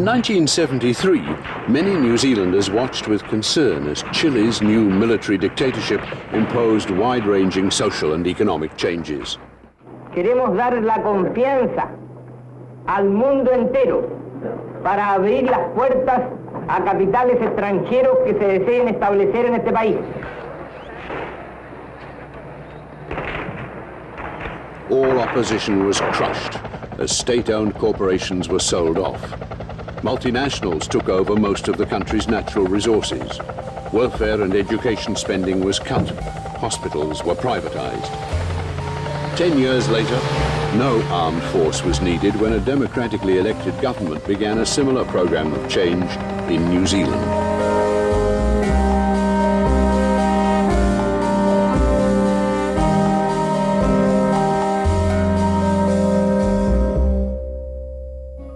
1973, many New Zealanders watched with concern as Chile's new military dictatorship imposed wide-ranging social and economic changes. Queremos dar la confianza al mundo entero para abrir las puertas a capitales extranjeros que se deseen establecer en este país. All opposition was crushed as state-owned corporations were sold off. Multinationals took over most of the country's natural resources. Welfare and education spending was cut. Hospitals were privatized. 10 years later, no armed force was needed when a democratically elected government began a similar program of change in New Zealand.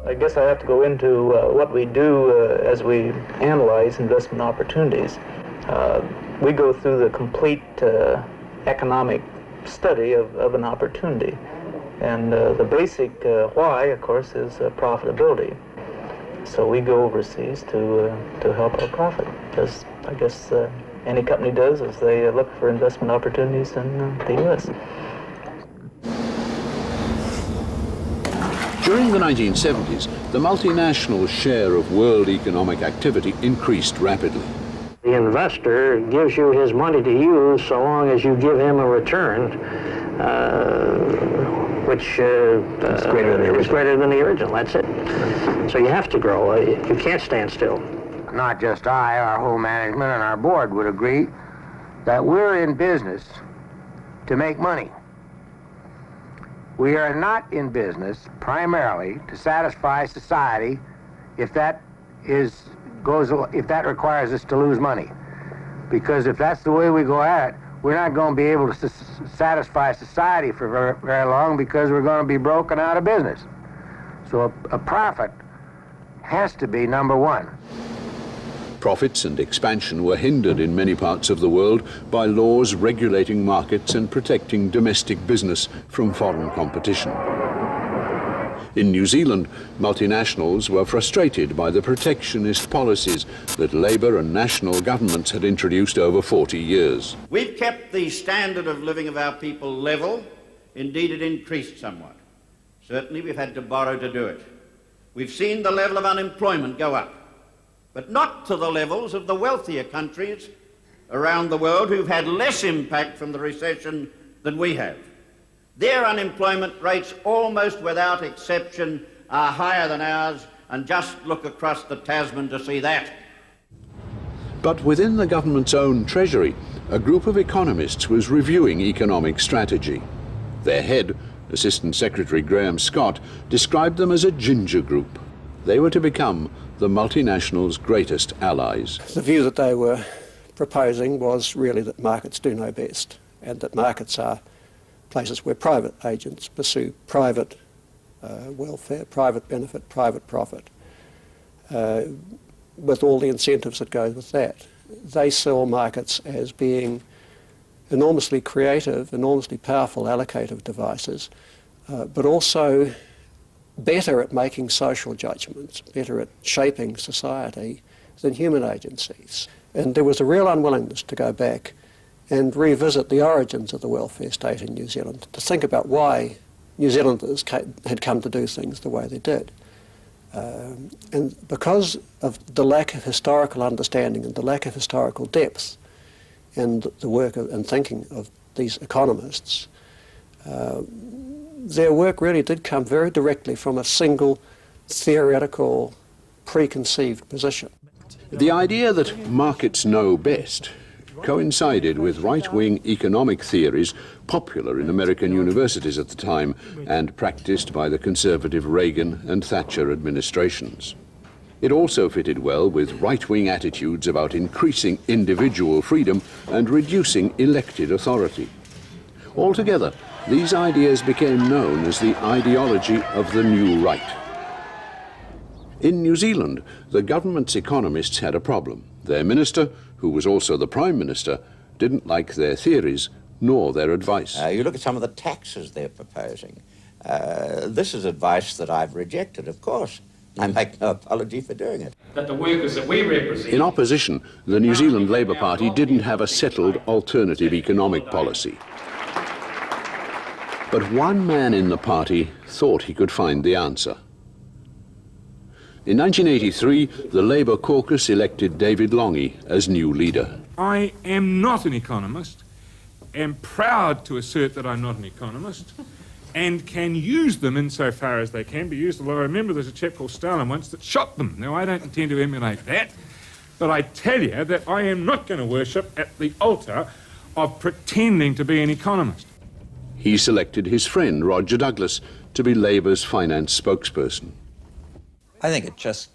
I guess I have to go into what we do as we analyze investment opportunities. We go through the complete economic study of an opportunity. And the basic why, of course, is profitability. So we go overseas to help our profit, as I guess any company does as they look for investment opportunities in the U.S. During the 1970s, the multinational share of world economic activity increased rapidly. The investor gives you his money to use so long as you give him a return, which is greater than the original. That's it. So you have to grow. You can't stand still. Not just I, our whole management and our board would agree that we're in business to make money. We are not in business primarily to satisfy society if that requires us to lose money. Because if that's the way we go at it, we're not going to be able to satisfy society for very long because we're going to be broken out of business. So a profit has to be number one. Profits and expansion were hindered in many parts of the world by laws regulating markets and protecting domestic business from foreign competition. In New Zealand, multinationals were frustrated by the protectionist policies that Labour and national governments had introduced over 40 years. We've kept the standard of living of our people level. Indeed, it increased somewhat. Certainly, we've had to borrow to do it. We've seen the level of unemployment go up, but not to the levels of the wealthier countries around the world who've had less impact from the recession than we have. Their unemployment rates, almost without exception, are higher than ours, and just look across the Tasman to see that. But within the government's own treasury, a group of economists was reviewing economic strategy. Their head, Assistant Secretary Graham Scott, described them as a ginger group. They were to become the multinationals' greatest allies. The view that they were proposing was really that markets do know best, and that markets are places where private agents pursue private welfare, private benefit, private profit, with all the incentives that go with that. They saw markets as being enormously creative, enormously powerful allocative devices, but also better at making social judgments, better at shaping society than human agencies. And there was a real unwillingness to go back and revisit the origins of the welfare state in New Zealand, to think about why New Zealanders had come to do things the way they did. And because of the lack of historical understanding and the lack of historical depth in the work and thinking of these economists, their work really did come very directly from a single theoretical, preconceived position. The idea that markets know best coincided with right-wing economic theories popular in American universities at the time and practiced by the conservative Reagan and Thatcher administrations. It also fitted well with right-wing attitudes about increasing individual freedom and reducing elected authority. Altogether, these ideas became known as the ideology of the new right. In New Zealand, the government's economists had a problem. Their minister, who was also the Prime Minister, didn't like their theories nor their advice. You look at some of the taxes they're proposing. This is advice that I've rejected, of course. I make no apology for doing it. That the workers that we represent... In opposition, the New Zealand Labour Party didn't have a settled alternative economic policy. But one man in the party thought he could find the answer. In 1983, the Labour caucus elected David Lange as new leader. I am not an economist, am proud to assert that I'm not an economist, and can use them insofar as they can be used, although I remember there's a chap called Stalin once that shot them. Now, I don't intend to emulate that, but I tell you that I am not going to worship at the altar of pretending to be an economist. He selected his friend, Roger Douglas, to be Labour's finance spokesperson. I think it's just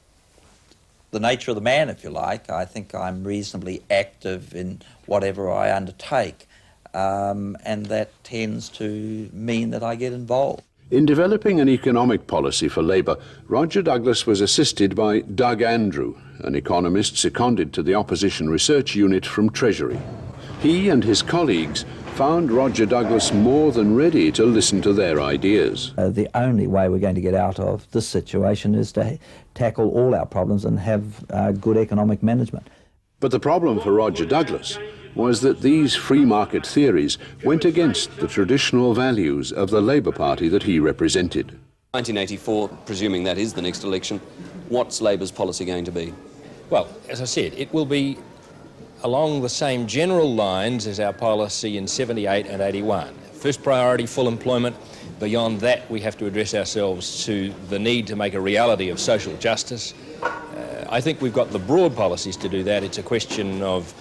the nature of the man, if you like. I think I'm reasonably active in whatever I undertake, and that tends to mean that I get involved. In developing an economic policy for Labour, Roger Douglas was assisted by Doug Andrew, an economist seconded to the Opposition Research Unit from Treasury. He and his colleagues found Roger Douglas more than ready to listen to their ideas. The only way we're going to get out of this situation is to tackle all our problems and have good economic management. But the problem for Roger Douglas was that these free market theories went against the traditional values of the Labour Party that he represented. 1984, presuming that is the next election, what's Labour's policy going to be? Well, as I said, it will be along the same general lines as our policy in 78 and 81. First priority, full employment. Beyond that, we have to address ourselves to the need to make a reality of social justice. I think we've got the broad policies to do that. It's a question of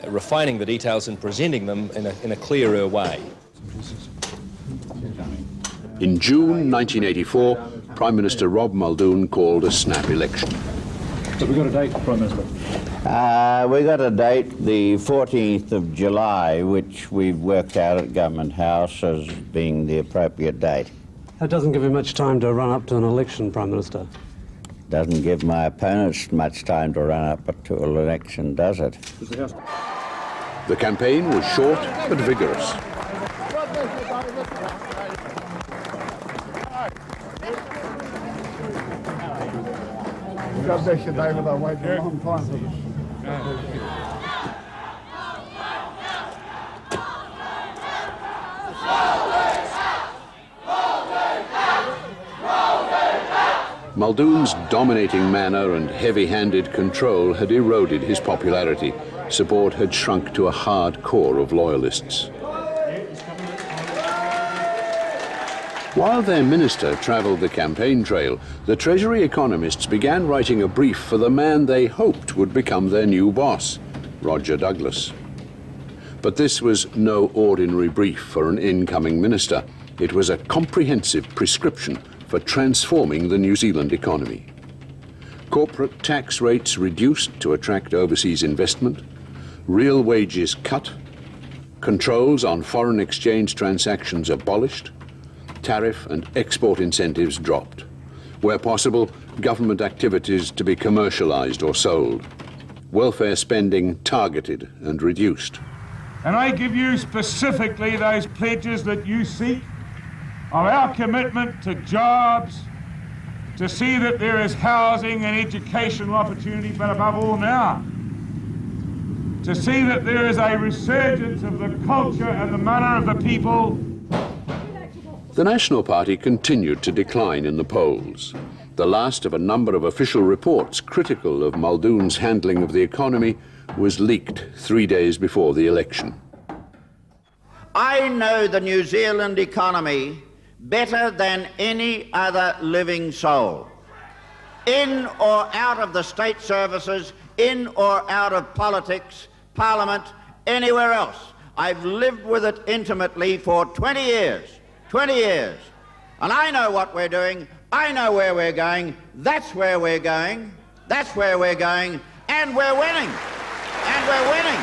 refining the details and presenting them in a clearer way. In June 1984, Prime Minister Rob Muldoon called a snap election. So we've got a date, Prime Minister? We got a date, the 14th of July, which we've worked out at Government House as being the appropriate date. That doesn't give you much time to run up to an election, Prime Minister. Doesn't give my opponents much time to run up to an election, does it? The campaign was short but vigorous. God bless you, David. I waited a long time for this. Muldoon's dominating manner and heavy-handed control had eroded his popularity. Support had shrunk to a hard core of loyalists. While their minister travelled the campaign trail, the Treasury economists began writing a brief for the man they hoped would become their new boss, Roger Douglas. But this was no ordinary brief for an incoming minister. It was a comprehensive prescription for transforming the New Zealand economy. Corporate tax rates reduced to attract overseas investment, real wages cut, controls on foreign exchange transactions abolished, tariff and export incentives dropped. Where possible, government activities to be commercialised or sold. Welfare spending targeted and reduced. And I give you specifically those pledges that you seek of our commitment to jobs, to see that there is housing and educational opportunity, but above all now, to see that there is a resurgence of the culture and the manner of the people. The National Party continued to decline in the polls. The last of a number of official reports critical of Muldoon's handling of the economy was leaked 3 days before the election. I know the New Zealand economy better than any other living soul. In or out of the state services, in or out of politics, parliament, anywhere else. I've lived with it intimately for 20 years. 20 years. And I know what we're doing. I know where we're going. That's where we're going. That's where we're going. And we're winning. And we're winning.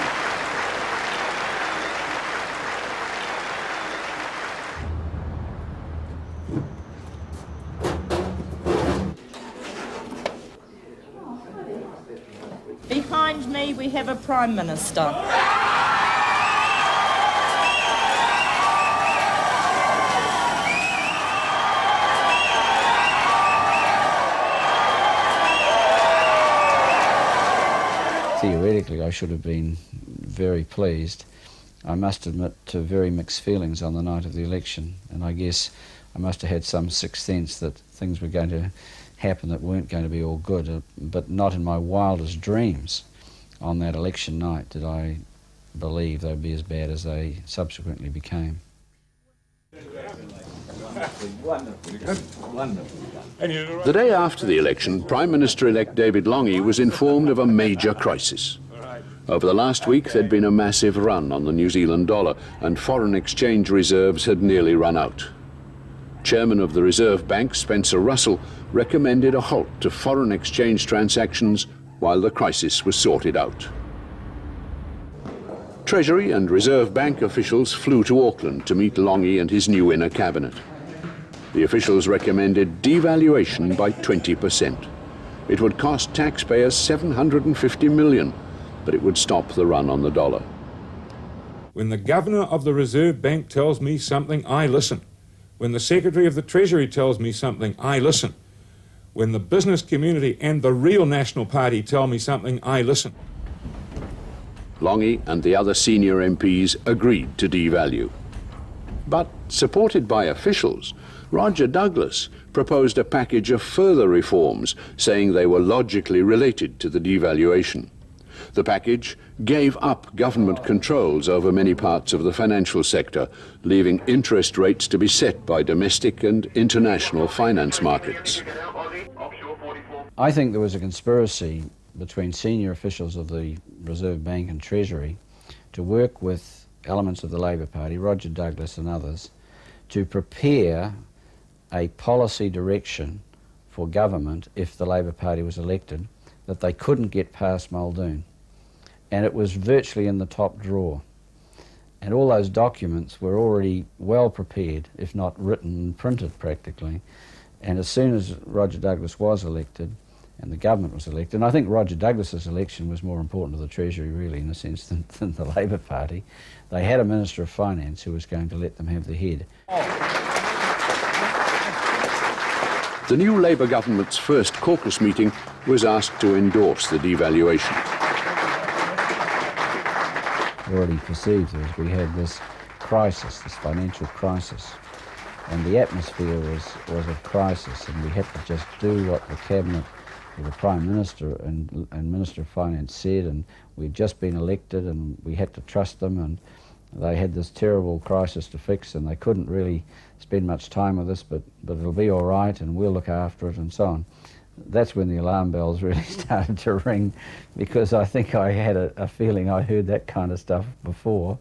Behind me we have a Prime Minister. theoretically I should have been very pleased. I must admit to very mixed feelings on the night of the election, and I guess I must have had some sixth sense that things were going to happen that weren't going to be all good, but not in my wildest dreams on that election night did I believe they'd be as bad as they subsequently became. The day after the election, Prime Minister-elect David Lange was informed of a major crisis. Over the last week, there'd been a massive run on the New Zealand dollar, and foreign exchange reserves had nearly run out. Chairman of the Reserve Bank, Spencer Russell, recommended a halt to foreign exchange transactions while the crisis was sorted out. Treasury and Reserve Bank officials flew to Auckland to meet Lange and his new inner cabinet. The officials recommended devaluation by 20%. It would cost taxpayers $750 million, but it would stop the run on the dollar. When the Governor of the Reserve Bank tells me something, I listen. When the Secretary of the Treasury tells me something, I listen. When the business community and the real National Party tell me something, I listen. Lange and the other senior MPs agreed to devalue. But, supported by officials, Roger Douglas proposed a package of further reforms, saying they were logically related to the devaluation. The package gave up government controls over many parts of the financial sector, leaving interest rates to be set by domestic and international finance markets. I think there was a conspiracy between senior officials of the Reserve Bank and Treasury to work with elements of the Labor Party, Roger Douglas and others, to prepare a policy direction for government if the Labor Party was elected that they couldn't get past Muldoon. And it was virtually in the top drawer. And all those documents were already well prepared, if not written and printed practically. And as soon as Roger Douglas was elected and the government was elected, and I think Roger Douglas's election was more important to the Treasury really in a sense than the Labor Party, they had a Minister of Finance who was going to let them have the head. The new Labour government's first caucus meeting was asked to endorse the devaluation. Already perceived as we had this crisis, this financial crisis, and the atmosphere was a crisis, and we had to just do what the Cabinet, the Prime Minister and Minister of Finance said, and we'd just been elected and we had to trust them, and they had this terrible crisis to fix and they couldn't really spend much time with us, but it'll be all right and we'll look after it and so on. That's when the alarm bells really started to ring, because I think I had a feeling I heard that kind of stuff before.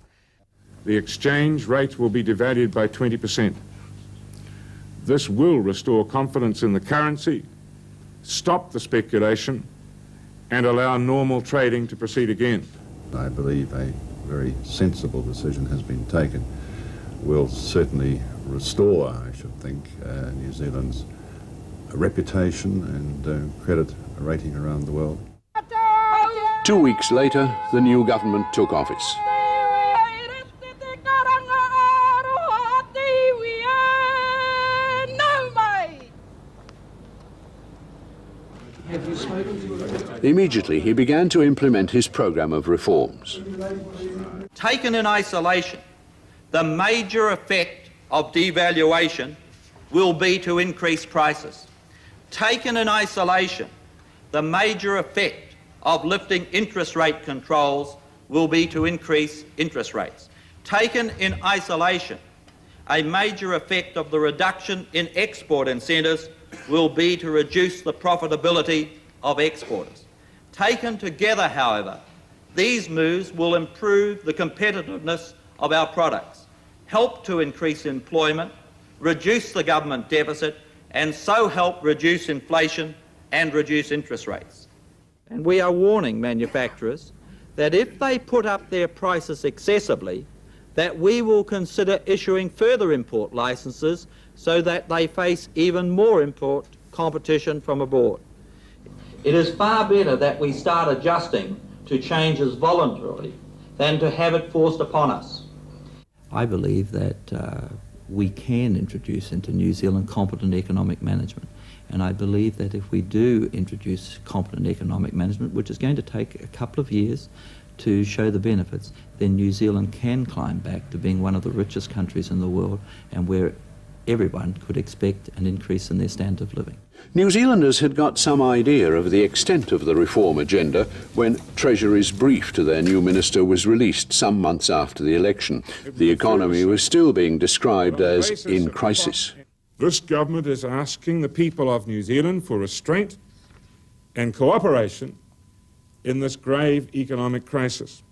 The exchange rate will be devalued by 20%. This will restore confidence in the currency, stop the speculation, and allow normal trading to proceed again. I believe a very sensible decision has been taken. Will certainly restore, I should think, New Zealand's reputation and credit rating around the world. 2 weeks later, the new government took office. Immediately, he began to implement his program of reforms. Taken in isolation, the major effect of devaluation will be to increase prices. Taken in isolation, the major effect of lifting interest rate controls will be to increase interest rates. Taken in isolation, a major effect of the reduction in export incentives will be to reduce the profitability of exporters. Taken together, however, these moves will improve the competitiveness of our products, help to increase employment, reduce the government deficit, and so help reduce inflation and reduce interest rates. And we are warning manufacturers that if they put up their prices excessively, that we will consider issuing further import licenses so that they face even more import competition from abroad. It is far better that we start adjusting to changes voluntarily than to have it forced upon us. I believe that we can introduce into New Zealand competent economic management, And I believe that if we do introduce competent economic management, which is going to take a couple of years to show the benefits, then New Zealand can climb back to being one of the richest countries in the world and where everyone could expect an increase in their standard of living. New Zealanders had got some idea of the extent of the reform agenda when Treasury's brief to their new minister was released some months after the election. The economy was still being described as in crisis. This government is asking the people of New Zealand for restraint and cooperation in this grave economic crisis.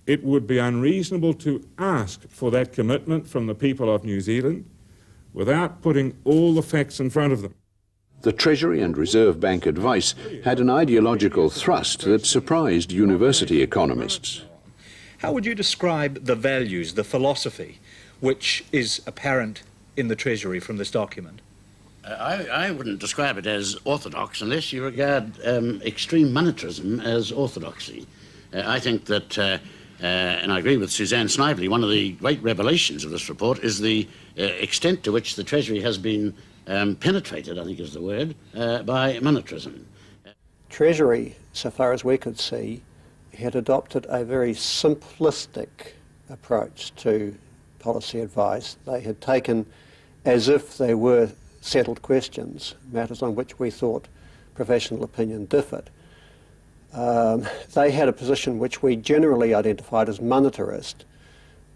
It would be unreasonable to ask for that commitment from the people of New Zealand without putting all the facts in front of them. The Treasury and Reserve Bank advice had an ideological thrust that surprised university economists. How would you describe the values, the philosophy, which is apparent in the Treasury from this document? I wouldn't describe it as orthodox unless you regard extreme monetarism as orthodoxy. I think that, and I agree with Suzanne Snively, one of the great revelations of this report is the extent to which the Treasury has been penetrated, I think is the word, by monetarism. Treasury, so far as we could see, had adopted a very simplistic approach to policy advice. They had taken, as if they were settled questions, matters on which we thought professional opinion differed. They had a position which we generally identified as monetarist,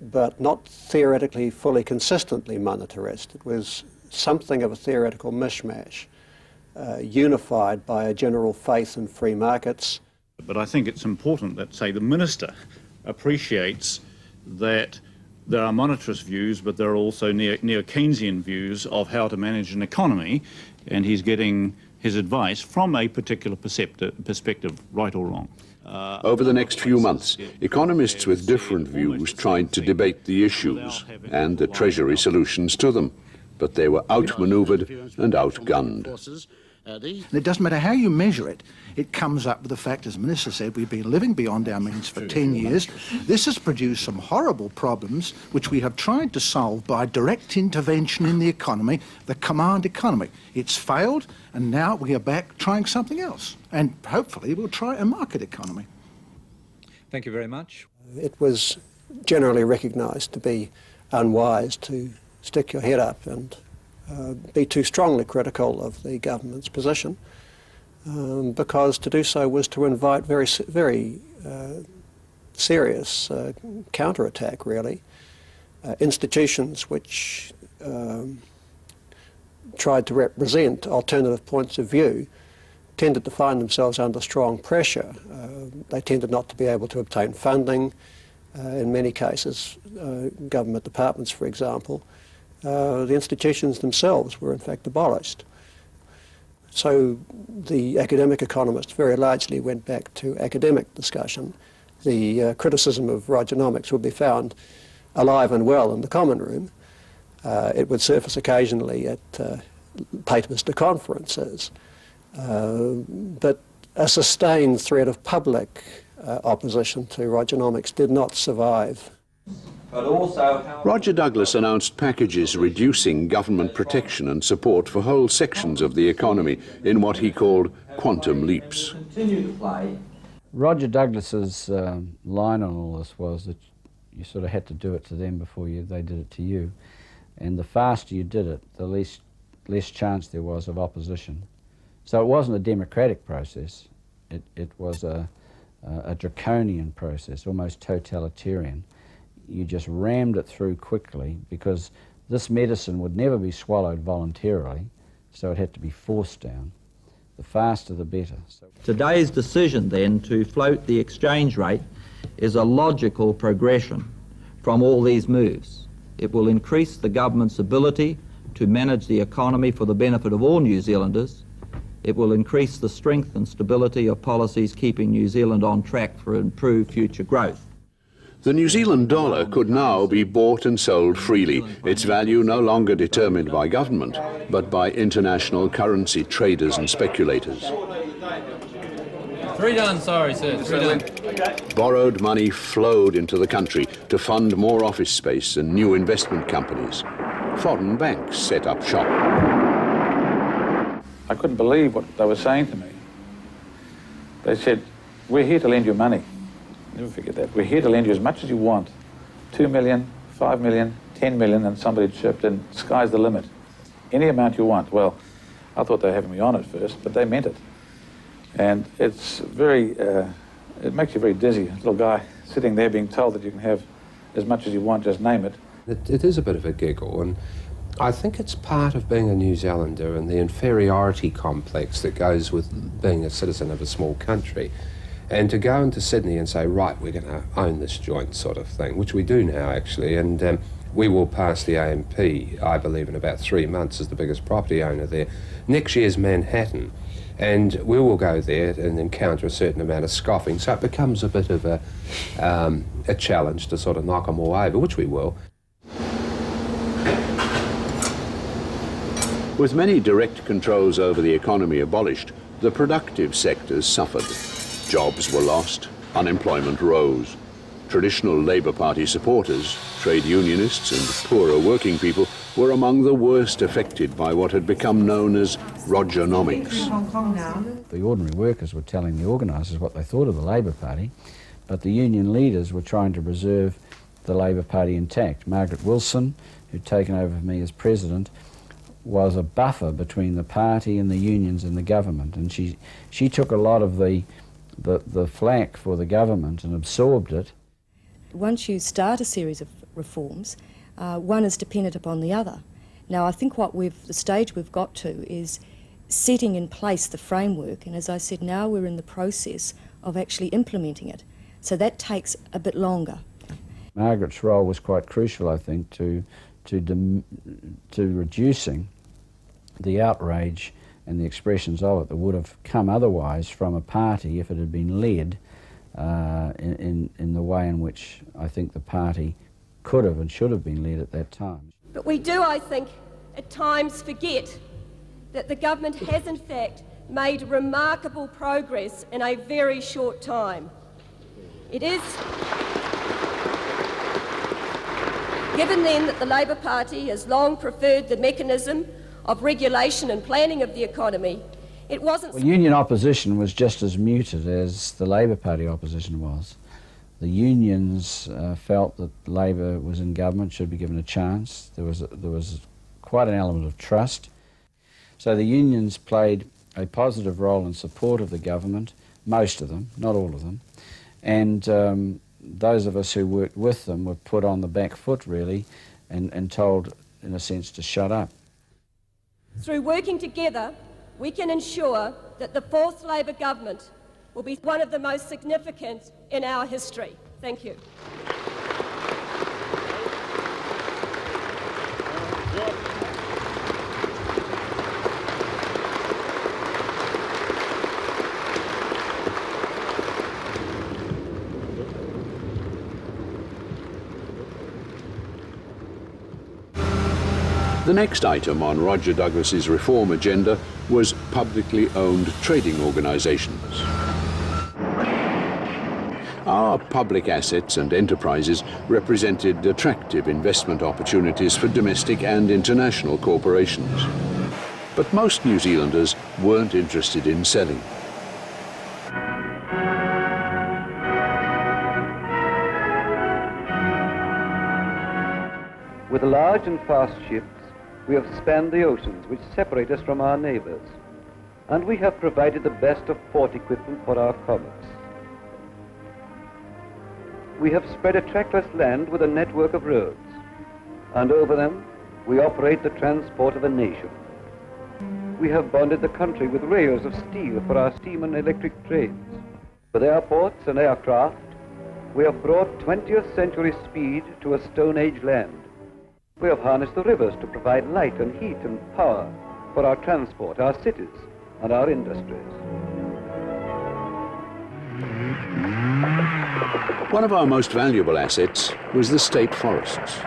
but not theoretically fully consistently monetarist. It was something of a theoretical mishmash, unified by a general faith in free markets. But I think it's important that, say, the Minister appreciates that there are monetarist views, but there are also neo-Keynesian views of how to manage an economy, and he's getting his advice from a particular perspective, right or wrong. Over the next few months, economists with different views tried to debate the issues and the Treasury solutions to them, but they were outmanoeuvred and outgunned. And it doesn't matter how you measure it, it comes up with the fact, as the Minister said, we've been living beyond our means for 10 years. This has produced some horrible problems which we have tried to solve by direct intervention in the economy, the command economy. It's failed, and now we are back trying something else. And hopefully we'll try a market economy. Thank you very much. It was generally recognised to be unwise to stick your head up and be too strongly critical of the government's position, because to do so was to invite very serious counterattack, really. Institutions which tried to represent alternative points of view tended to find themselves under strong pressure. They tended not to be able to obtain funding. In many cases, government departments, for example, the institutions themselves were in fact abolished. So the academic economists very largely went back to academic discussion. The criticism of Rogernomics would be found alive and well in the common room. It would surface occasionally at Patermister conferences. But a sustained threat of public opposition to Rogernomics did not survive. Roger Douglas announced packages reducing government protection and support for whole sections of the economy in what he called quantum leaps. Roger Douglas's line on all this was that you sort of had to do it to them before they did it to you. And the faster you did it, the less chance there was of opposition. So it wasn't a democratic process. It was a draconian process, almost totalitarian. You just rammed it through quickly because this medicine would never be swallowed voluntarily, so it had to be forced down. The faster the better. Today's decision then to float the exchange rate is a logical progression from all these moves. It will increase the government's ability to manage the economy for the benefit of all New Zealanders. It will increase the strength and stability of policies keeping New Zealand on track for improved future growth. The New Zealand dollar could now be bought and sold freely, its value no longer determined by government, but by international currency traders and speculators. 3 done, sorry, sir. 3 done. Borrowed money flowed into the country to fund more office space and new investment companies. Foreign banks set up shop. I couldn't believe what they were saying to me. They said, we're here to lend you money. Never forget that. We're here to lend you as much as you want. 2 million, 5 million, 10 million, and somebody chipped in, sky's the limit. Any amount you want. Well, I thought they were having me on at first, but they meant it. And it's very, it makes you very dizzy. A little guy sitting there being told that you can have as much as you want, just name it. It is a bit of a giggle, and I think it's part of being a New Zealander and the inferiority complex that goes with being a citizen of a small country. And to go into Sydney and say, right, we're going to own this joint sort of thing, which we do now actually, and we will pass the AMP, I believe, in about 3 months as the biggest property owner there. Next year's Manhattan, and we will go there and encounter a certain amount of scoffing, so it becomes a bit of a challenge to sort of knock them all over, which we will. With many direct controls over the economy abolished, the productive sectors suffered. Jobs were lost, unemployment rose. Traditional Labour Party supporters, trade unionists and poorer working people were among the worst affected by what had become known as RODGERnomics. The ordinary workers were telling the organisers what they thought of the Labour Party, but the union leaders were trying to preserve the Labour Party intact. Margaret Wilson, who'd taken over for me as president, was a buffer between the party and the unions and the government, and she took a lot of the flack for the government and absorbed it. Once you start a series of reforms, one is dependent upon the other. Now, I think the stage we've got to is setting in place the framework, and as I said, now we're in the process of actually implementing it. So that takes a bit longer. Margaret's role was quite crucial, I think, to reducing the outrage and the expressions of it that would have come otherwise from a party if it had been led in the way in which I think the party could have and should have been led at that time. But we do, I think, at times forget that the government has in fact made remarkable progress in a very short time. It is given then that the Labour Party has long preferred the mechanism of regulation and planning of the economy, it wasn't... Well, union opposition was just as muted as the Labour Party opposition was. The unions felt that Labour was in government, should be given a chance. There was quite an element of trust. So the unions played a positive role in support of the government, most of them, not all of them, and those of us who worked with them were put on the back foot, really, and told, in a sense, to shut up. Through working together, we can ensure that the fourth Labour government will be one of the most significant in our history. Thank you. The next item on Roger Douglas's reform agenda was publicly owned trading organisations. Our public assets and enterprises represented attractive investment opportunities for domestic and international corporations. But most New Zealanders weren't interested in selling. With large and fast ships, we have spanned the oceans which separate us from our neighbours, and we have provided the best of port equipment for our commerce. We have spread a trackless land with a network of roads, and over them we operate the transport of a nation. We have bonded the country with rails of steel for our steam and electric trains. With airports and aircraft, we have brought 20th century speed to a Stone Age land. We have harnessed the rivers to provide light and heat and power for our transport, our cities, and our industries. One of our most valuable assets was the state forests.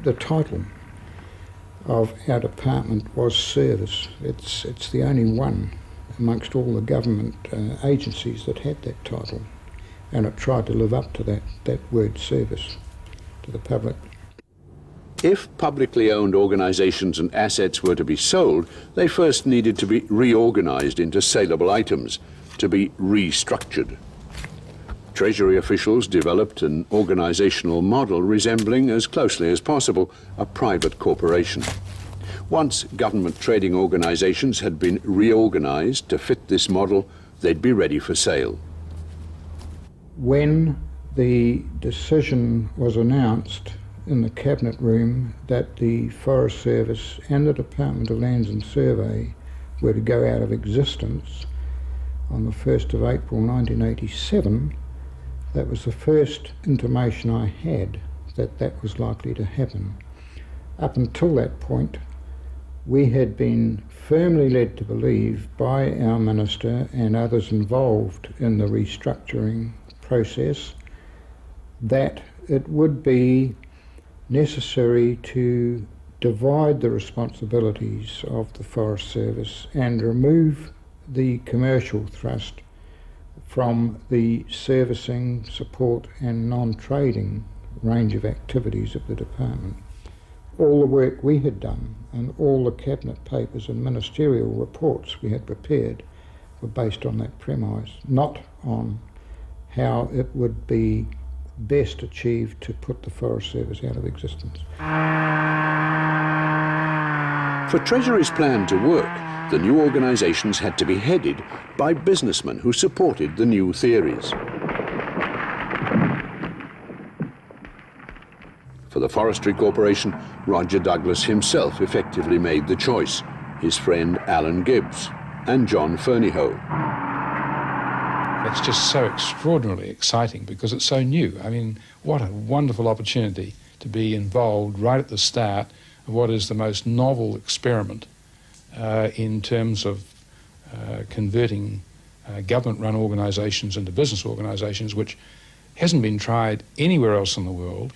The title of our department was service. It's the only one amongst all the government agencies that had that title, and it tried to live up to that word service to the public. If publicly owned organisations and assets were to be sold, they first needed to be reorganised into saleable items, to be restructured. Treasury officials developed an organisational model resembling, as closely as possible, a private corporation. Once government trading organisations had been reorganised to fit this model, they'd be ready for sale. When the decision was announced in the Cabinet room that the Forest Service and the Department of Lands and Survey were to go out of existence on the 1st of April 1987, that was the first intimation I had that that was likely to happen. Up until that point, we had been firmly led to believe by our Minister and others involved in the restructuring process that it would be necessary to divide the responsibilities of the Forest Service and remove the commercial thrust from the servicing, support and non-trading range of activities of the department. All the work we had done and all the cabinet papers and ministerial reports we had prepared were based on that premise, not on how it would be best achieved to put the Forest Service out of existence. For Treasury's plan to work, the new organisations had to be headed by businessmen who supported the new theories. For the Forestry Corporation, Roger Douglas himself effectively made the choice, his friend Alan GIBBS and John FERNYHOUGH. It's just so extraordinarily exciting because it's so new. I mean, what a wonderful opportunity to be involved right at the start of what is the most novel experiment in terms of converting government-run organisations into business organisations, which hasn't been tried anywhere else in the world.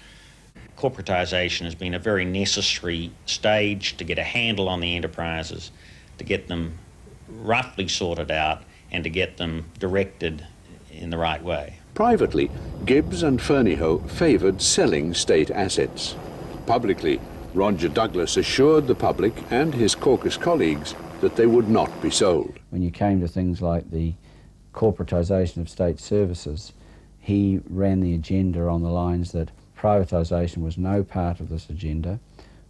Corporatisation has been a very necessary stage to get a handle on the enterprises, to get them roughly sorted out and to get them directed in the right way. Privately, GIBBS and FERNYHOUGH favoured selling state assets. Publicly, Roger Douglas assured the public and his caucus colleagues that they would not be sold. When you came to things like the corporatisation of state services, he ran the agenda on the lines that privatisation was no part of this agenda.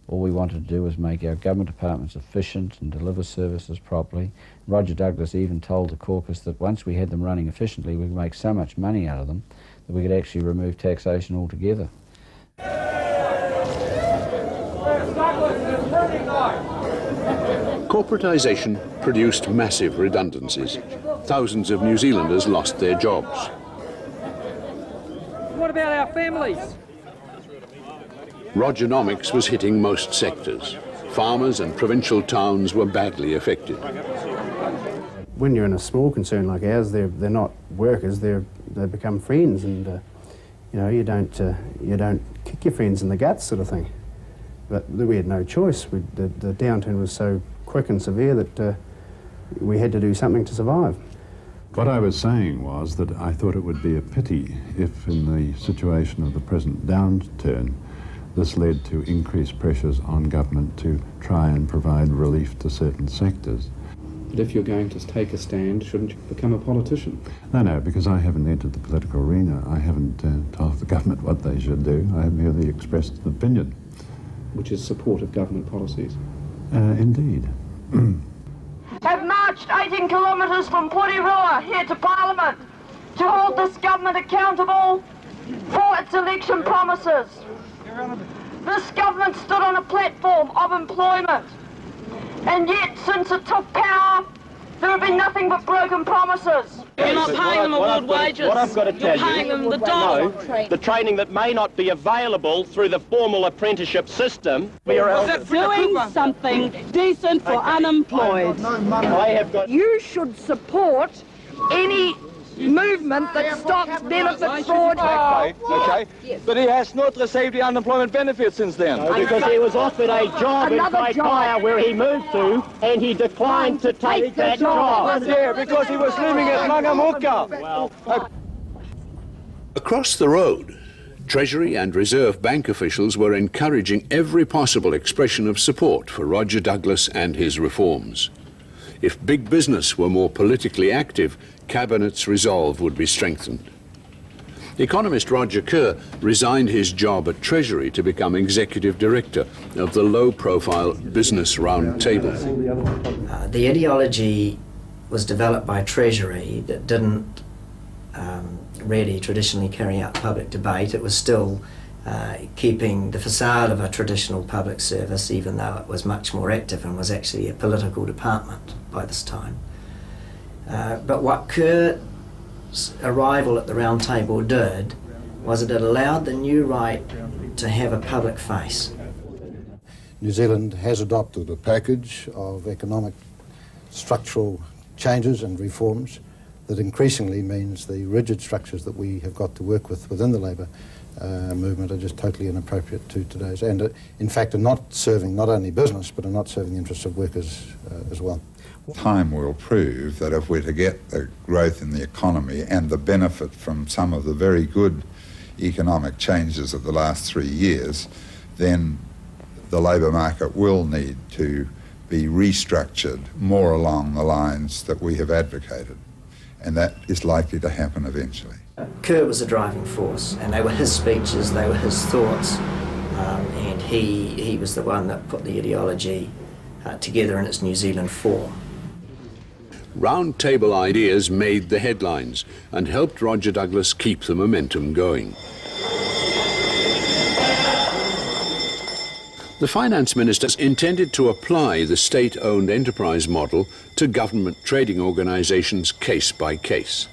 All we wanted to do was make our government departments efficient and deliver services properly. Roger Douglas even told the caucus that once we had them running efficiently, we could make so much money out of them that we could actually remove taxation altogether. Corporatisation produced massive redundancies. Thousands of New Zealanders lost their jobs. What about our families? Rogernomics was hitting most sectors. Farmers and provincial towns were badly affected. When you're in a small concern like ours, they're not workers. They become friends, and you know, you don't kick your friends in the guts, sort of thing. But we had no choice. The downturn was so quick and severe that we had to do something to survive. What I was saying was that I thought it would be a pity if, in the situation of the present downturn, this led to increased pressures on government to try and provide relief to certain sectors. But if you're going to take a stand, shouldn't you become a politician? No, because I haven't entered the political arena. I haven't told the government what they should do. I have merely expressed an opinion. Which is support of government policies. Indeed. Have marched 18 kilometres from Porirua here to Parliament to hold this government accountable for its election promises. This government stood on a platform of employment, and yet since it took power, there have been nothing but broken promises. You're not paying them award wages. What I've got to tell You're paying you, them the dollar. the training that may not be available through the formal apprenticeship system. Doing something decent for unemployed. I have got. You should support any movement that stops benefit fraud. Okay. Yes. But he has not received the unemployment benefit since then. No, because he was offered a job in Kaipaya where he moved to, and he declined to take that job. Yeah, because he was living at Mangamuka. Across the road, Treasury and Reserve Bank officials were encouraging every possible expression of support for Roger Douglas and his reforms. If big business were more politically active, Cabinet's resolve would be strengthened. Economist Roger Kerr resigned his job at Treasury to become executive director of the low-profile Business Roundtable. The ideology was developed by Treasury that didn't really traditionally carry out public debate. It was still keeping the facade of a traditional public service, even though it was much more active and was actually a political department by this time. But what Kerr's arrival at the Round Table did was it allowed the new right to have a public face. New Zealand has adopted a package of economic structural changes and reforms that increasingly means the rigid structures that we have got to work with within the labour movement are just totally inappropriate to today's, and in fact are not serving not only business but are not serving the interests of workers as well. Time will prove that if we're to get the growth in the economy and the benefit from some of the very good economic changes of the last 3 years, then the labour market will need to be restructured more along the lines that we have advocated. And that is likely to happen eventually. Kerr was a driving force, and they were his speeches, they were his thoughts, and he was the one that put the ideology together in its New Zealand form. Round Table ideas made the headlines and helped Roger Douglas keep the momentum going. The finance ministers intended to apply the state-owned enterprise model to government trading organisations case by case.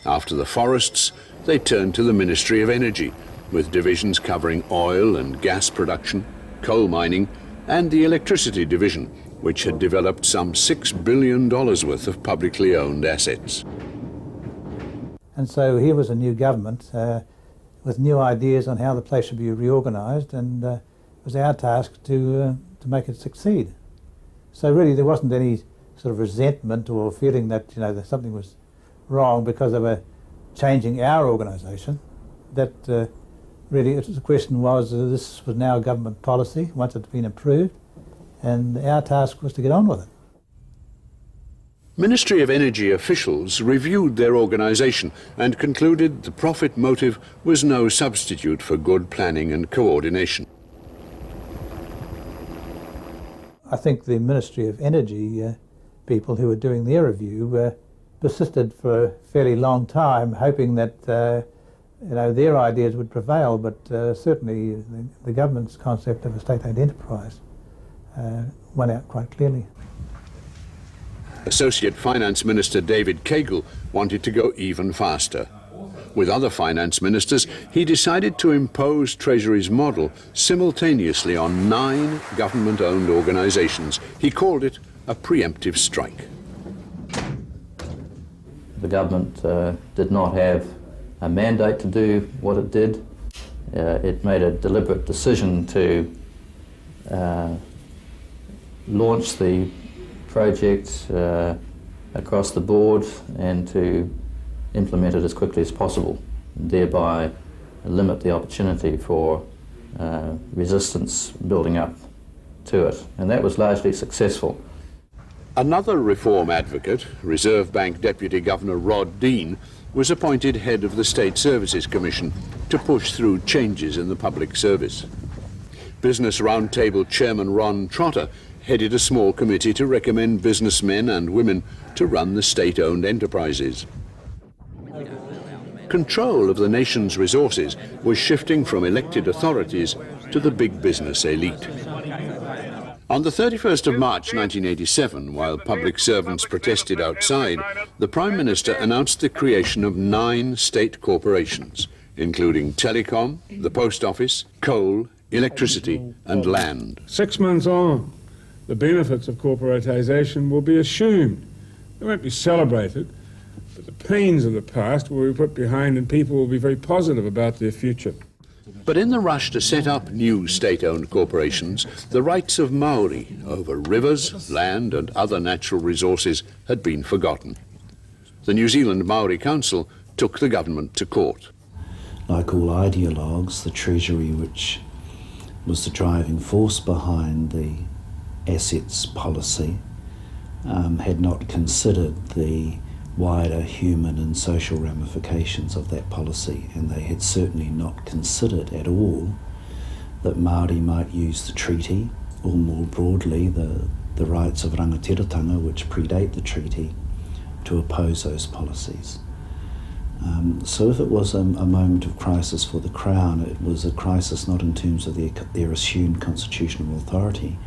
After the forests, they turned to the Ministry of Energy, with divisions covering oil and gas production, coal mining, and the electricity division, which had developed some $6 billion worth of publicly owned assets. And so here was a new government with new ideas on how the place should be reorganised, and it was our task to make it succeed. So really there wasn't any sort of resentment or feeling that, you know, that something was wrong because they were changing our organisation. That really the question was this was now government policy once it had been approved, and our task was to get on with it. Ministry of Energy officials reviewed their organisation and concluded the profit motive was no substitute for good planning and coordination. I think the Ministry of Energy people who were doing their review persisted for a fairly long time, hoping that you know, their ideas would prevail, but certainly the government's concept of a state-owned enterprise won out quite clearly. Associate Finance Minister David CAYGILL wanted to go even faster. With other finance ministers, he decided to impose Treasury's model simultaneously on 9 government-owned organisations. He called it a preemptive strike. The government did not have a mandate to do what it did. It made a deliberate decision to launch the project across the board and to implement it as quickly as possible, and thereby limit the opportunity for resistance building up to it. And that was largely successful. Another reform advocate, Reserve Bank Deputy Governor Rod Dean, was appointed head of the State Services Commission to push through changes in the public service. Business Roundtable Chairman Ron Trotter headed a small committee to recommend businessmen and women to run the state-owned enterprises. Control of the nation's resources was shifting from elected authorities to the big business elite. On the 31st of March 1987, while public servants protested outside, the Prime Minister announced the creation of 9 state corporations, including telecom, the post office, coal, electricity and land. 6 months on, the benefits of corporatisation will be assumed. They won't be celebrated, but the pains of the past will be put behind and people will be very positive about their future. But in the rush to set up new state-owned corporations, the rights of Maori over rivers, land and other natural resources had been forgotten. The New Zealand Maori Council took the government to court. Like all ideologues, the Treasury, which was the driving force behind the assets policy, had not considered the wider human and social ramifications of that policy, and they had certainly not considered at all that Māori might use the treaty, or more broadly the rights of rangatiratanga, which predate the treaty, to oppose those policies. So if it was a moment of crisis for the Crown, it was a crisis not in terms of their assumed constitutional authority,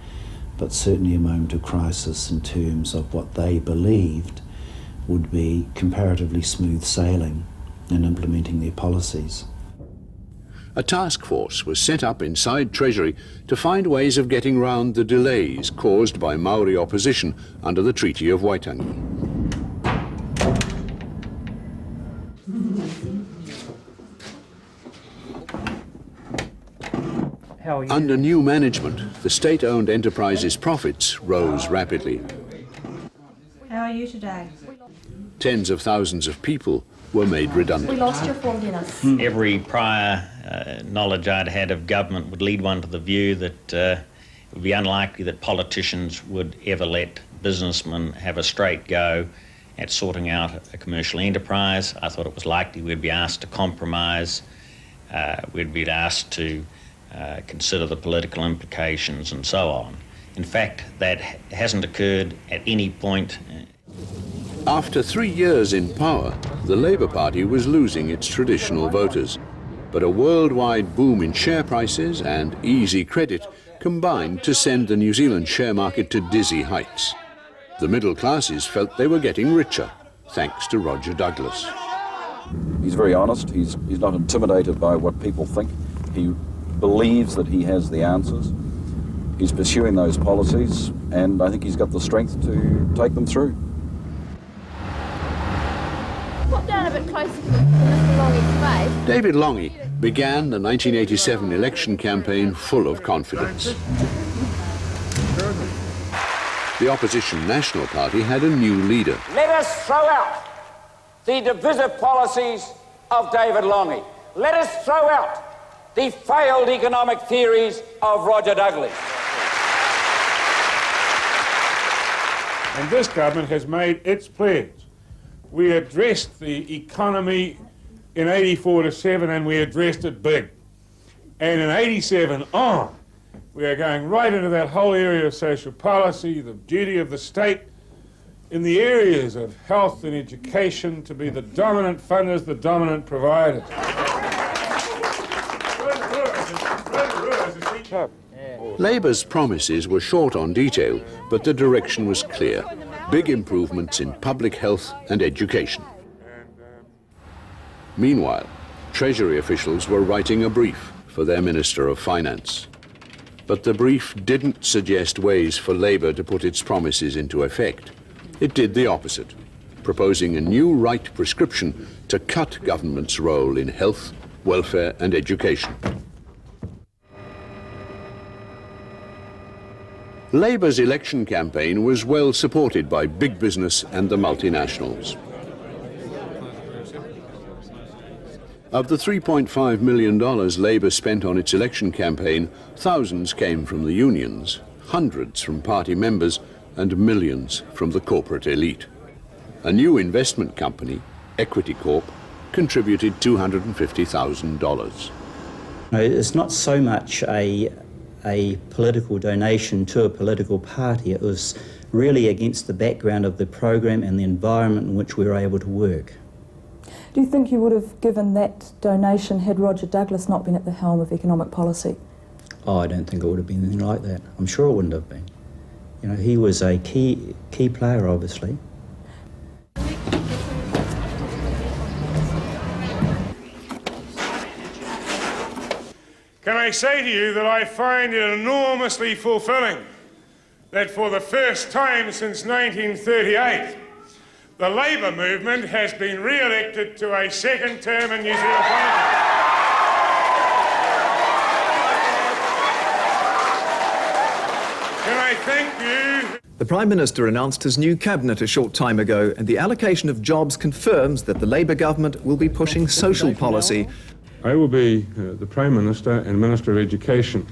but certainly a moment of crisis in terms of what they believed would be comparatively smooth sailing in implementing their policies. A task force was set up inside Treasury to find ways of getting round the delays caused by Maori opposition under the Treaty of Waitangi. Under new management, the state-owned enterprise's profits rose rapidly. How are you today? Tens of thousands of people were made redundant. We lost your form, Dennis. Every prior knowledge I'd had of government would lead one to the view that it would be unlikely that politicians would ever let businessmen have a straight go at sorting out a commercial enterprise. I thought it was likely we'd be asked to compromise, we'd be asked to consider the political implications and so on. In fact, that hasn't occurred at any point. After 3 years in power, the Labour Party was losing its traditional voters. But a worldwide boom in share prices and easy credit combined to send the New Zealand share market to dizzy heights. The middle classes felt they were getting richer, thanks to Roger Douglas. He's very honest. He's not intimidated by what people think. He believes that he has the answers. He's pursuing those policies, and I think he's got the strength to take them through. Pop down a bit closer to Mr. Longie's face. David Longie began the 1987 election campaign full of confidence. The opposition National Party had a new leader. Let us throw out the divisive policies of David Longie. Let us throw out the failed economic theories of Roger Douglas. And this government has made its pledge. We addressed the economy in 84 to 7, and we addressed it big. And in 87 on, we are going right into that whole area of social policy, the duty of the state in the areas of health and education to be the dominant funders, the dominant providers. Labour's promises were short on detail, but the direction was clear. Big improvements in public health and education. Meanwhile, Treasury officials were writing a brief for their Minister of Finance. But the brief didn't suggest ways for Labour to put its promises into effect. It did the opposite, proposing a new right prescription to cut government's role in health, welfare and education. Labour's election campaign was well supported by big business and the multinationals. Of the $3.5 million Labour spent on its election campaign, thousands came from the unions, hundreds from party members, and millions from the corporate elite. A new investment company, Equity Corp, contributed $250,000. It's not so much a political donation to a political party. It was really against the background of the program and the environment in which we were able to work. Do you think you would have given that donation had Roger Douglas not been at the helm of economic policy? Oh, I don't think it would have been anything like that. I'm sure it wouldn't have been. You know, he was a key player, obviously. Can I say to you that I find it enormously fulfilling that for the first time since 1938, the Labour movement has been re-elected to a second term in New Zealand Parliament. Can I thank you? The Prime Minister announced his new cabinet a short time ago, and the allocation of jobs confirms that the Labour government will be pushing social policy. I will be the Prime Minister and Minister of Education.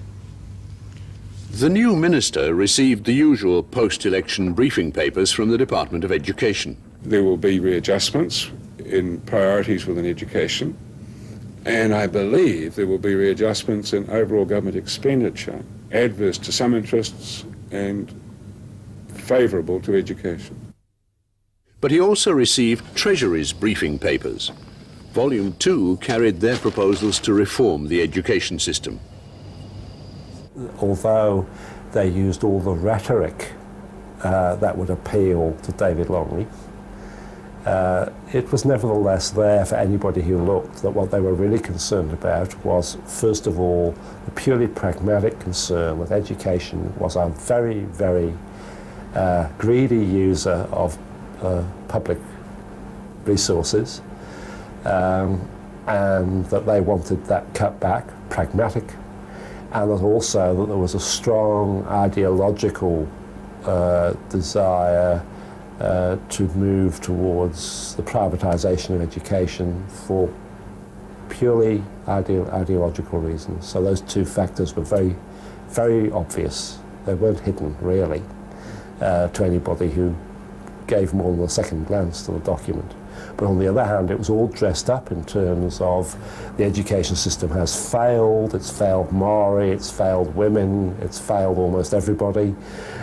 The new minister received the usual post-election briefing papers from the Department of Education. There will be readjustments in priorities within education, and I believe there will be readjustments in overall government expenditure, adverse to some interests and favourable to education. But he also received Treasury's briefing papers. Volume 2 carried their proposals to reform the education system. Although they used all the rhetoric that would appeal to David Longley, it was nevertheless there for anybody who looked that what they were really concerned about was, first of all, the purely pragmatic concern that education was a very, very greedy user of public resources, and that they wanted that cut back, pragmatic, and that also that there was a strong ideological desire to move towards the privatisation of education for purely ideological reasons. So those two factors were very, very obvious. They weren't hidden, really, to anybody who gave more than a second glance to the document. But on the other hand, it was all dressed up in terms of the education system has failed, it's failed Maori, it's failed women, it's failed almost everybody,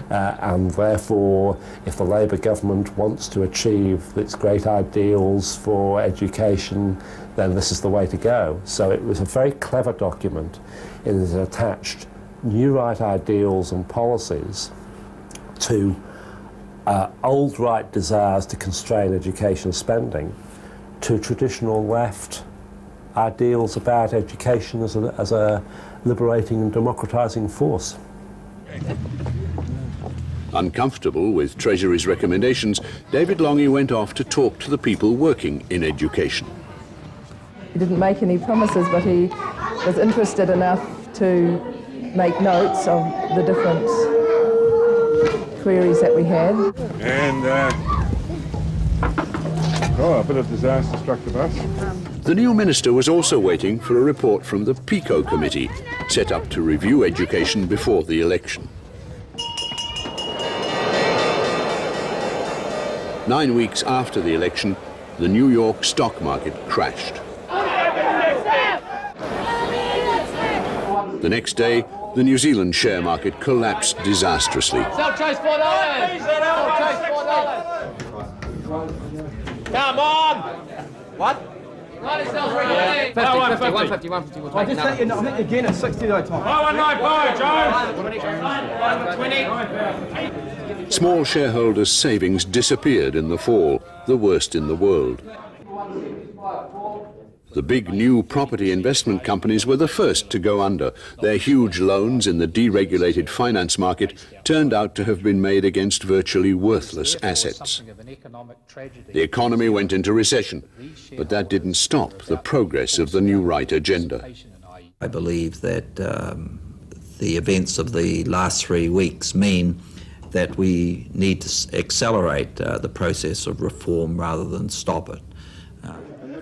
and therefore if the Labour government wants to achieve its great ideals for education, then this is the way to go. So it was a very clever document in that it attached new right ideals and policies to old right desires to constrain education spending, to traditional left ideals about education as a liberating and democratising force. Uncomfortable with Treasury's recommendations, David Longley went off to talk to the people working in education. He didn't make any promises, but he was interested enough to make notes of the different queries that we had. And, a bit of disaster struck the bus. The new minister was also waiting for a report from the PICO committee, set up to review education before the election. 9 weeks after the election, the New York stock market crashed. The next day, the New Zealand share market collapsed disastrously. Sell chase $4. Sell chase $4. Come on! What? 150. I just think you're again at 60 though, Tom. 195, Joe! Small shareholders' savings disappeared in the fall, the worst in the world. The big new property investment companies were the first to go under. Their huge loans in the deregulated finance market turned out to have been made against virtually worthless assets. The economy went into recession, but that didn't stop the progress of the new right agenda. I believe that the events of the last 3 weeks mean that we need to accelerate the process of reform rather than stop it.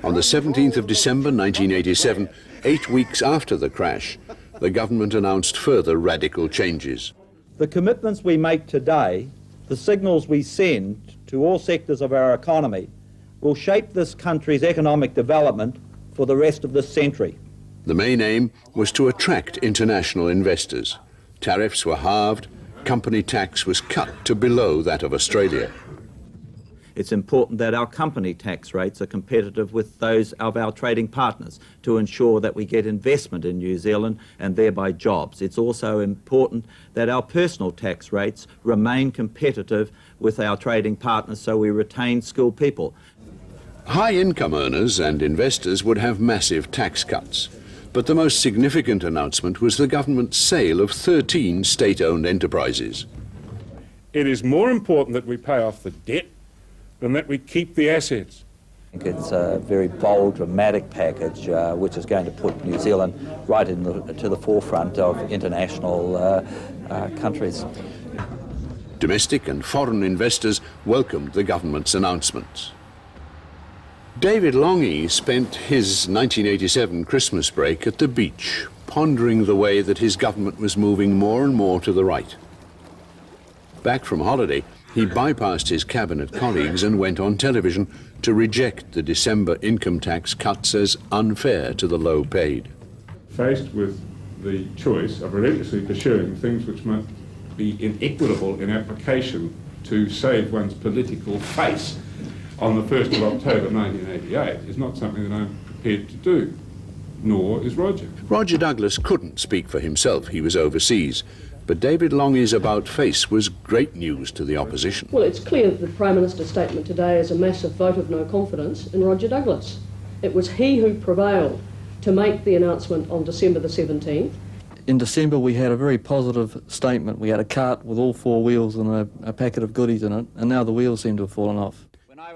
On the 17th of December 1987, 8 weeks after the crash, the government announced further radical changes. The commitments we make today, the signals we send to all sectors of our economy, will shape this country's economic development for the rest of this century. The main aim was to attract international investors. Tariffs were halved, company tax was cut to below that of Australia. It's important that our company tax rates are competitive with those of our trading partners to ensure that we get investment in New Zealand and thereby jobs. It's also important that our personal tax rates remain competitive with our trading partners so we retain skilled people. High-income earners and investors would have massive tax cuts. But the most significant announcement was the government's sale of 13 state-owned enterprises. It is more important that we pay off the debt than that we keep the assets. I think it's a very bold, dramatic package which is going to put New Zealand right to the forefront of international countries. Domestic and foreign investors welcomed the government's announcements. David Longy spent his 1987 Christmas break at the beach, pondering the way that his government was moving more and more to the right. Back from holiday, he bypassed his cabinet colleagues and went on television to reject the December income tax cuts as unfair to the low paid. Faced with the choice of relentlessly pursuing things which might be inequitable in application to save one's political face on the 1st of October 1988 is not something that I'm prepared to do, nor is Roger. Roger Douglas couldn't speak for himself. He was overseas. But David Longy's about-face was great news to the opposition. Well, it's clear that the Prime Minister's statement today is a massive vote of no confidence in Roger Douglas. It was he who prevailed to make the announcement on December the 17th. In December we had a very positive statement. We had a cart with all 4 wheels and a packet of goodies in it, and now the wheels seem to have fallen off.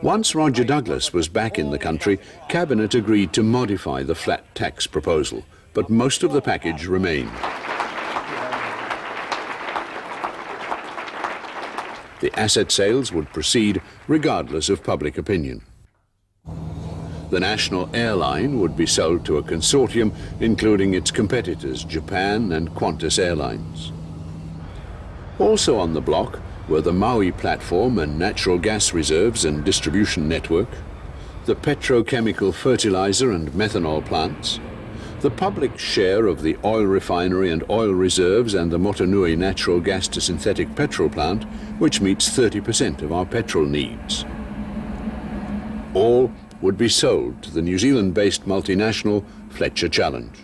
Once Roger Douglas was back in the country, Cabinet agreed to modify the flat tax proposal, but most of the package remained. The asset sales would proceed regardless of public opinion. The national airline would be sold to a consortium including its competitors, Japan and Qantas Airlines. Also on the block were the Maui platform and natural gas reserves and distribution network, the petrochemical fertilizer and methanol plants, the public share of the oil refinery and oil reserves and the Motunui natural gas to synthetic petrol plant, which meets 30% of our petrol needs. All would be sold to the New Zealand-based multinational Fletcher Challenge.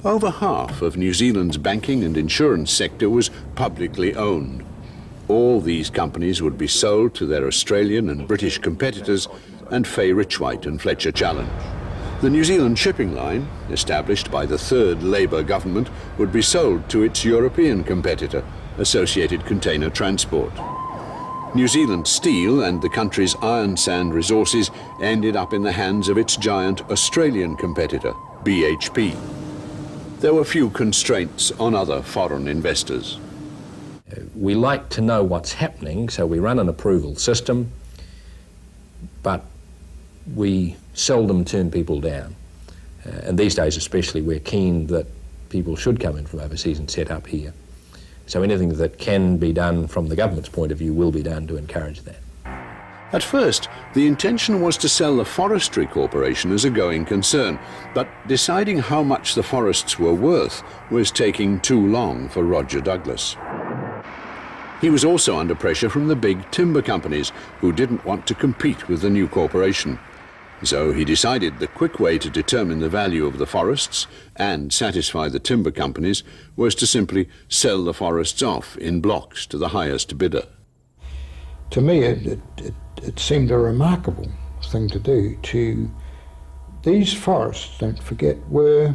Over half of New Zealand's banking and insurance sector was publicly owned. All these companies would be sold to their Australian and British competitors and Fay Richwhite and Fletcher Challenge. The New Zealand shipping line, established by the third Labour government, would be sold to its European competitor, Associated Container Transport. New Zealand Steel and the country's iron sand resources ended up in the hands of its giant Australian competitor, BHP. There were few constraints on other foreign investors. We like to know what's happening, so we run an approval system, but we seldom turn people down. And these days especially, we're keen that people should come in from overseas and set up here. So anything that can be done from the government's point of view will be done to encourage that. At first, the intention was to sell the Forestry Corporation as a going concern, but deciding how much the forests were worth was taking too long for Roger Douglas. He was also under pressure from the big timber companies, who didn't want to compete with the new corporation. So he decided the quick way to determine the value of the forests and satisfy the timber companies was to simply sell the forests off in blocks to the highest bidder. To me, it seemed a remarkable thing to do. These forests, don't forget, were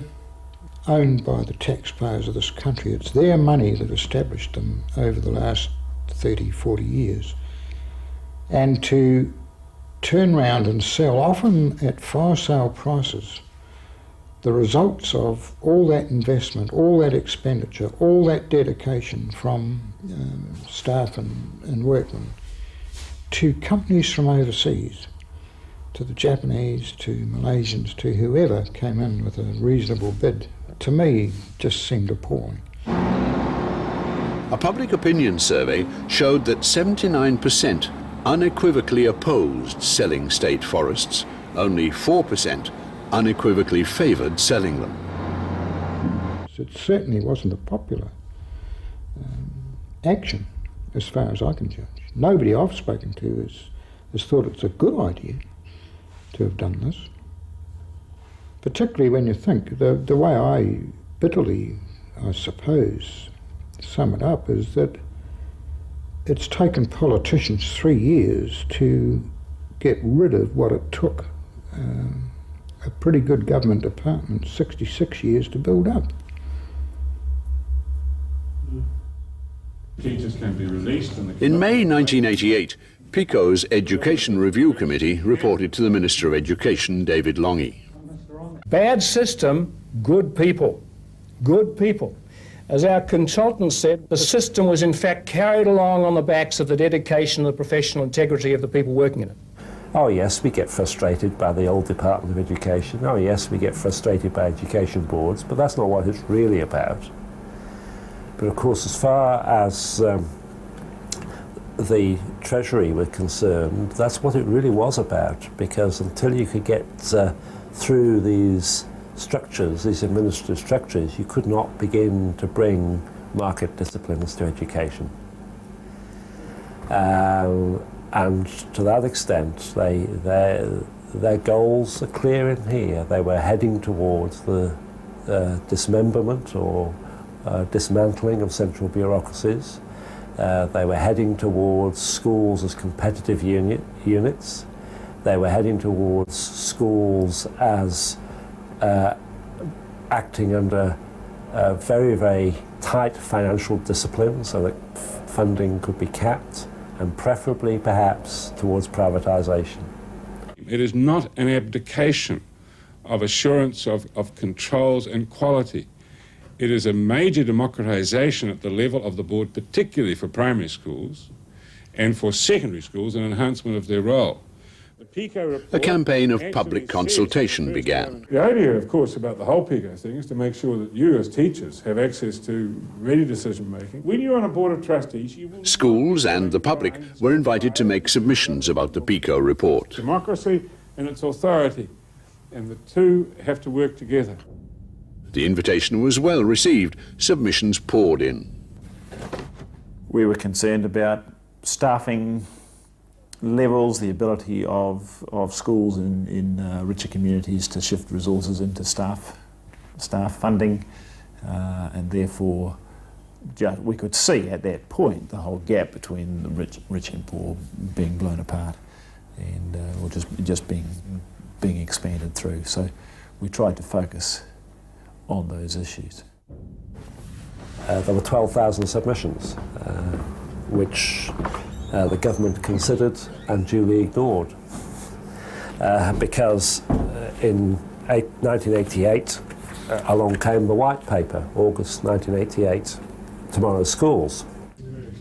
owned by the taxpayers of this country. It's their money that established them over the last 30, 40 years. And to turn round and sell, often at fire sale prices, the results of all that investment, all that expenditure, all that dedication from staff and workmen to companies from overseas, to the Japanese, to Malaysians, to whoever came in with a reasonable bid, to me just seemed appalling. A public opinion survey showed that 79% unequivocally opposed selling state forests, only 4% unequivocally favoured selling them. It certainly wasn't a popular action, as far as I can judge. Nobody I've spoken to has thought it's a good idea to have done this, particularly when you think, the way I bitterly, I suppose, sum it up is that it's taken politicians 3 years to get rid of what it took a pretty good government department 66 years to build up. Teachers can be released. In May 1988, PICO's Education Review Committee reported to the Minister of Education, David Longy. Bad system, good people. Good people. As our consultant said, the system was in fact carried along on the backs of the dedication and the professional integrity of the people working in it. Oh yes, we get frustrated by the old Department of Education. Oh yes, we get frustrated by education boards, but that's not what it's really about. But of course, as far as the Treasury were concerned, that's what it really was about, because until you could get through these structures, these administrative structures, you could not begin to bring market disciplines to education. And to that extent, their goals are clear in here. They were heading towards the dismemberment or dismantling of central bureaucracies. They were heading towards schools as competitive units. They were heading towards schools as acting under very, very tight financial discipline so that funding could be capped, and preferably perhaps towards privatisation. It is not an abdication of assurance of controls and quality. It is a major democratisation at the level of the board, particularly for primary schools, and for secondary schools, an enhancement of their role. A campaign of public consultation began. The idea, of course, about the whole PICO thing is to make sure that you as teachers have access to ready decision-making. When you're on a board of trustees, you will... Schools and the public were invited to make submissions about the PICO report. Democracy and its authority, and the two have to work together. The invitation was well received. Submissions poured in. We were concerned about staffing levels, the ability of schools in richer communities to shift resources into staff funding, and therefore we could see at that point the whole gap between the rich and poor being blown apart, and or just being expanded through. So we tried to focus on those issues. There were 12,000 submissions, which the government considered and duly ignored, because in 1988 along came the White Paper, August 1988, Tomorrow's Schools. The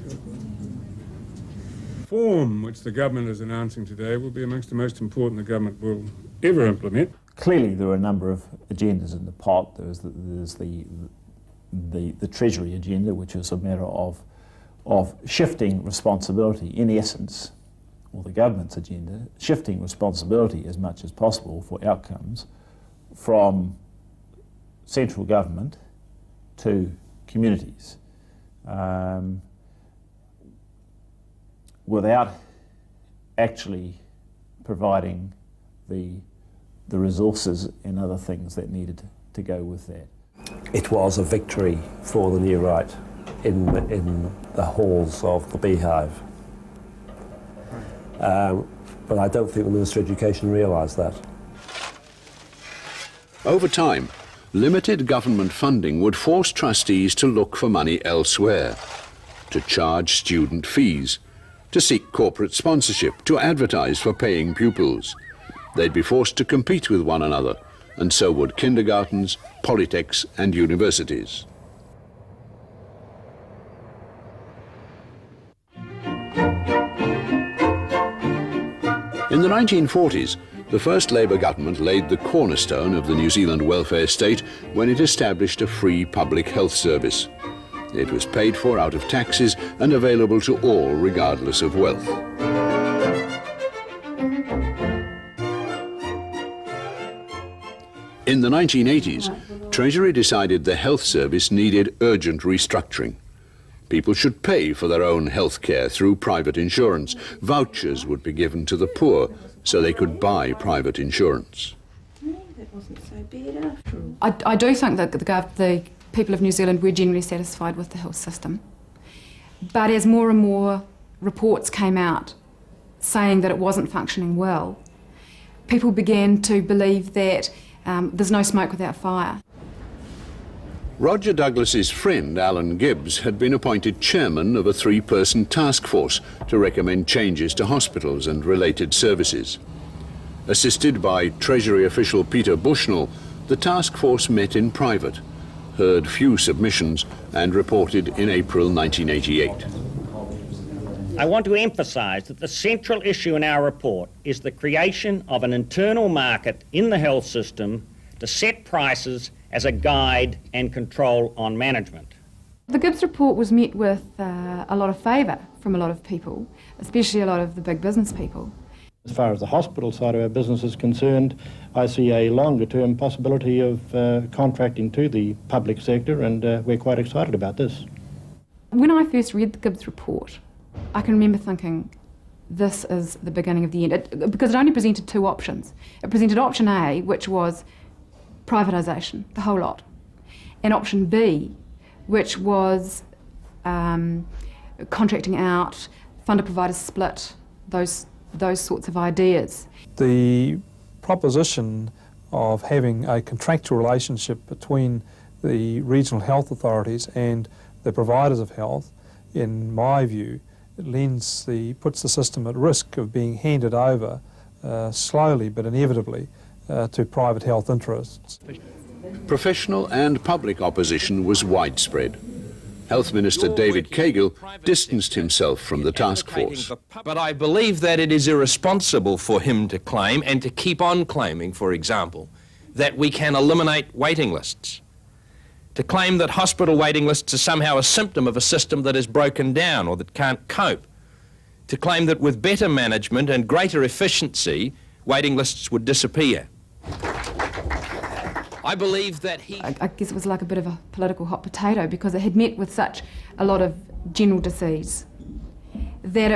reform which the government is announcing today will be amongst the most important the government will ever implement. Clearly there are a number of agendas in the pot. There's the Treasury agenda, which is a matter of shifting responsibility, in essence, or the government's agenda, shifting responsibility as much as possible for outcomes from central government to communities, without actually providing the resources and other things that needed to go with that. It was a victory for the new right in the halls of the Beehive. But I don't think the Minister of Education realised that. Over time, limited government funding would force trustees to look for money elsewhere, to charge student fees, to seek corporate sponsorship, to advertise for paying pupils. They'd be forced to compete with one another, and so would kindergartens, polytechs and universities. In the 1940s, the first Labour government laid the cornerstone of the New Zealand welfare state when it established a free public health service. It was paid for out of taxes and available to all regardless of wealth. In the 1980s, Treasury decided the health service needed urgent restructuring. People should pay for their own health care through private insurance. Vouchers would be given to the poor so they could buy private insurance. That wasn't so bad after all. I do think that the people of New Zealand were generally satisfied with the health system. But as more and more reports came out saying that it wasn't functioning well, people began to believe that there's no smoke without fire. Roger Douglas's friend, Alan GIBBS, had been appointed chairman of a 3-person task force to recommend changes to hospitals and related services. Assisted by Treasury official Peter Bushnell, the task force met in private, heard few submissions and reported in April 1988. I want to emphasise that the central issue in our report is the creation of an internal market in the health system to set prices as a guide and control on management. The GIBBS report was met with a lot of favour from a lot of people, especially a lot of the big business people. As far as the hospital side of our business is concerned, I see a longer-term possibility of contracting to the public sector, and we're quite excited about this. When I first read the GIBBS report, I can remember thinking, this is the beginning of the end, because it only presented two options. It presented option A, which was privatisation, the whole lot, and option B, which was contracting out, funder-provider split, those sorts of ideas. The proposition of having a contractual relationship between the regional health authorities and the providers of health, in my view, puts the system at risk of being handed over slowly but inevitably to private health interests. Professional and public opposition was widespread. Health Minister David CAYGILL distanced himself from the task force. But I believe that it is irresponsible for him to claim, and to keep on claiming, for example, that we can eliminate waiting lists. To claim that hospital waiting lists are somehow a symptom of a system that is broken down or that can't cope. To claim that with better management and greater efficiency, waiting lists would disappear. I believe that I guess it was like a bit of a political hot potato, because it had met with such a lot of general disease that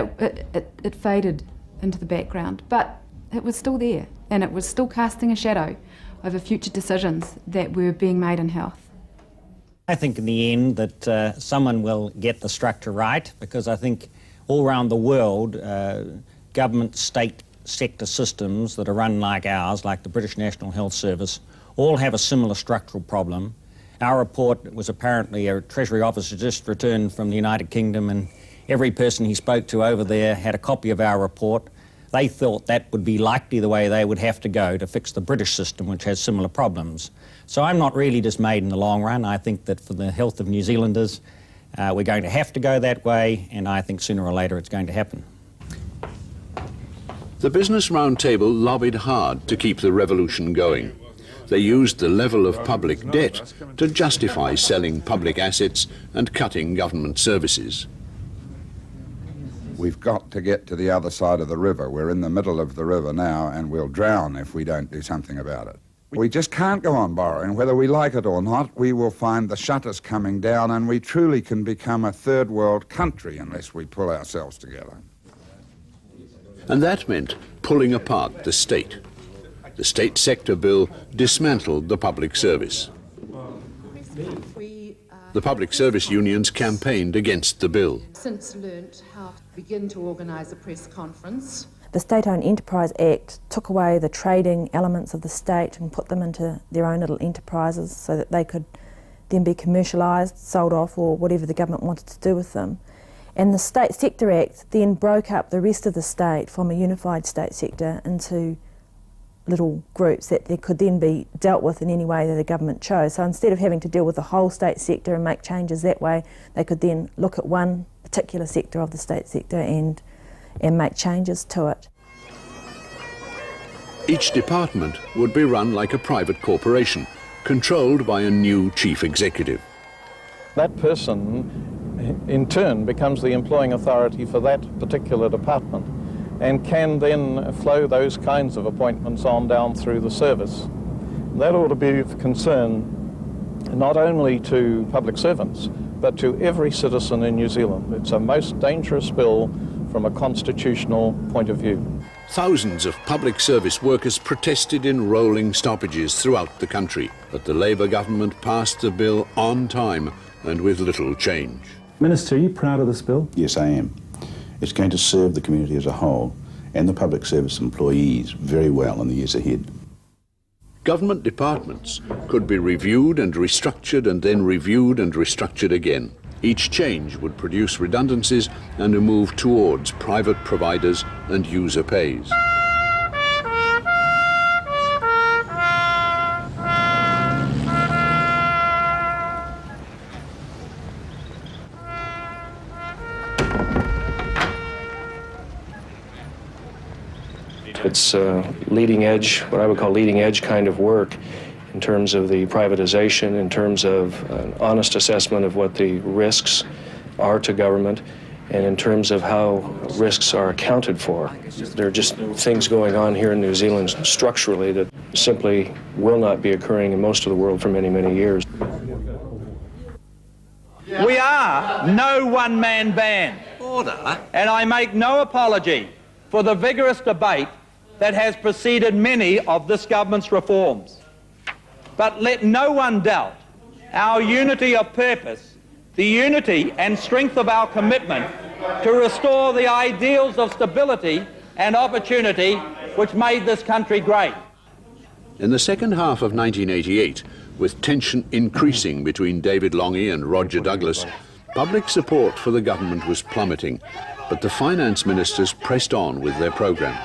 it faded into the background. But it was still there, and it was still casting a shadow over future decisions that were being made in health. I think in the end that someone will get the structure right, because I think all around the world, government, state sector systems that are run like ours, like the British National Health Service, all have a similar structural problem. Our report was apparently a Treasury officer just returned from the United Kingdom, and every person he spoke to over there had a copy of our report. They thought that would be likely the way they would have to go to fix the British system, which has similar problems. So I'm not really dismayed in the long run. I think that for the health of New Zealanders, we're going to have to go that way, and I think sooner or later it's going to happen. The Business Roundtable lobbied hard to keep the revolution going. They used the level of public debt to justify selling public assets and cutting government services. We've got to get to the other side of the river. We're in the middle of the river now, and we'll drown if we don't do something about it. We just can't go on borrowing. Whether we like it or not, we will find the shutters coming down, and we truly can become a third world country unless we pull ourselves together. And that meant pulling apart the state. The state sector bill dismantled the public service. The public service unions campaigned against the bill. Since learnt how to begin to organise a press conference. The State-Owned Enterprise Act took away the trading elements of the state and put them into their own little enterprises so that they could then be commercialised, sold off, or whatever the government wanted to do with them. And the State Sector Act then broke up the rest of the state from a unified state sector into little groups that they could then be dealt with in any way that the government chose. So instead of having to deal with the whole state sector and make changes that way, they could then look at one particular sector of the state sector and make changes to it. Each department would be run like a private corporation, controlled by a new chief executive. That person, in turn, becomes the employing authority for that particular department, and can then flow those kinds of appointments on down through the service. That ought to be of concern not only to public servants, but to every citizen in New Zealand. It's a most dangerous bill from a constitutional point of view. Thousands of public service workers protested in rolling stoppages throughout the country, but the Labour government passed the bill on time and with little change. Minister, are you proud of this bill? Yes, I am. It's going to serve the community as a whole and the public service employees very well in the years ahead. Government departments could be reviewed and restructured and then reviewed and restructured again. Each change would produce redundancies and a move towards private providers and user pays. it's leading edge, what I would call leading edge kind of work in terms of the privatization, in terms of an honest assessment of what the risks are to government, and in terms of how risks are accounted for. There are just things going on here in New Zealand structurally that simply will not be occurring in most of the world for many, many years. We are no one-man band. Order. And I make no apology for the vigorous debate that has preceded many of this government's reforms. But let no one doubt our unity of purpose, the unity and strength of our commitment to restore the ideals of stability and opportunity which made this country great. In the second half of 1988, with tension increasing between David Lange and Roger Douglas, public support for the government was plummeting, but the finance ministers pressed on with their programme.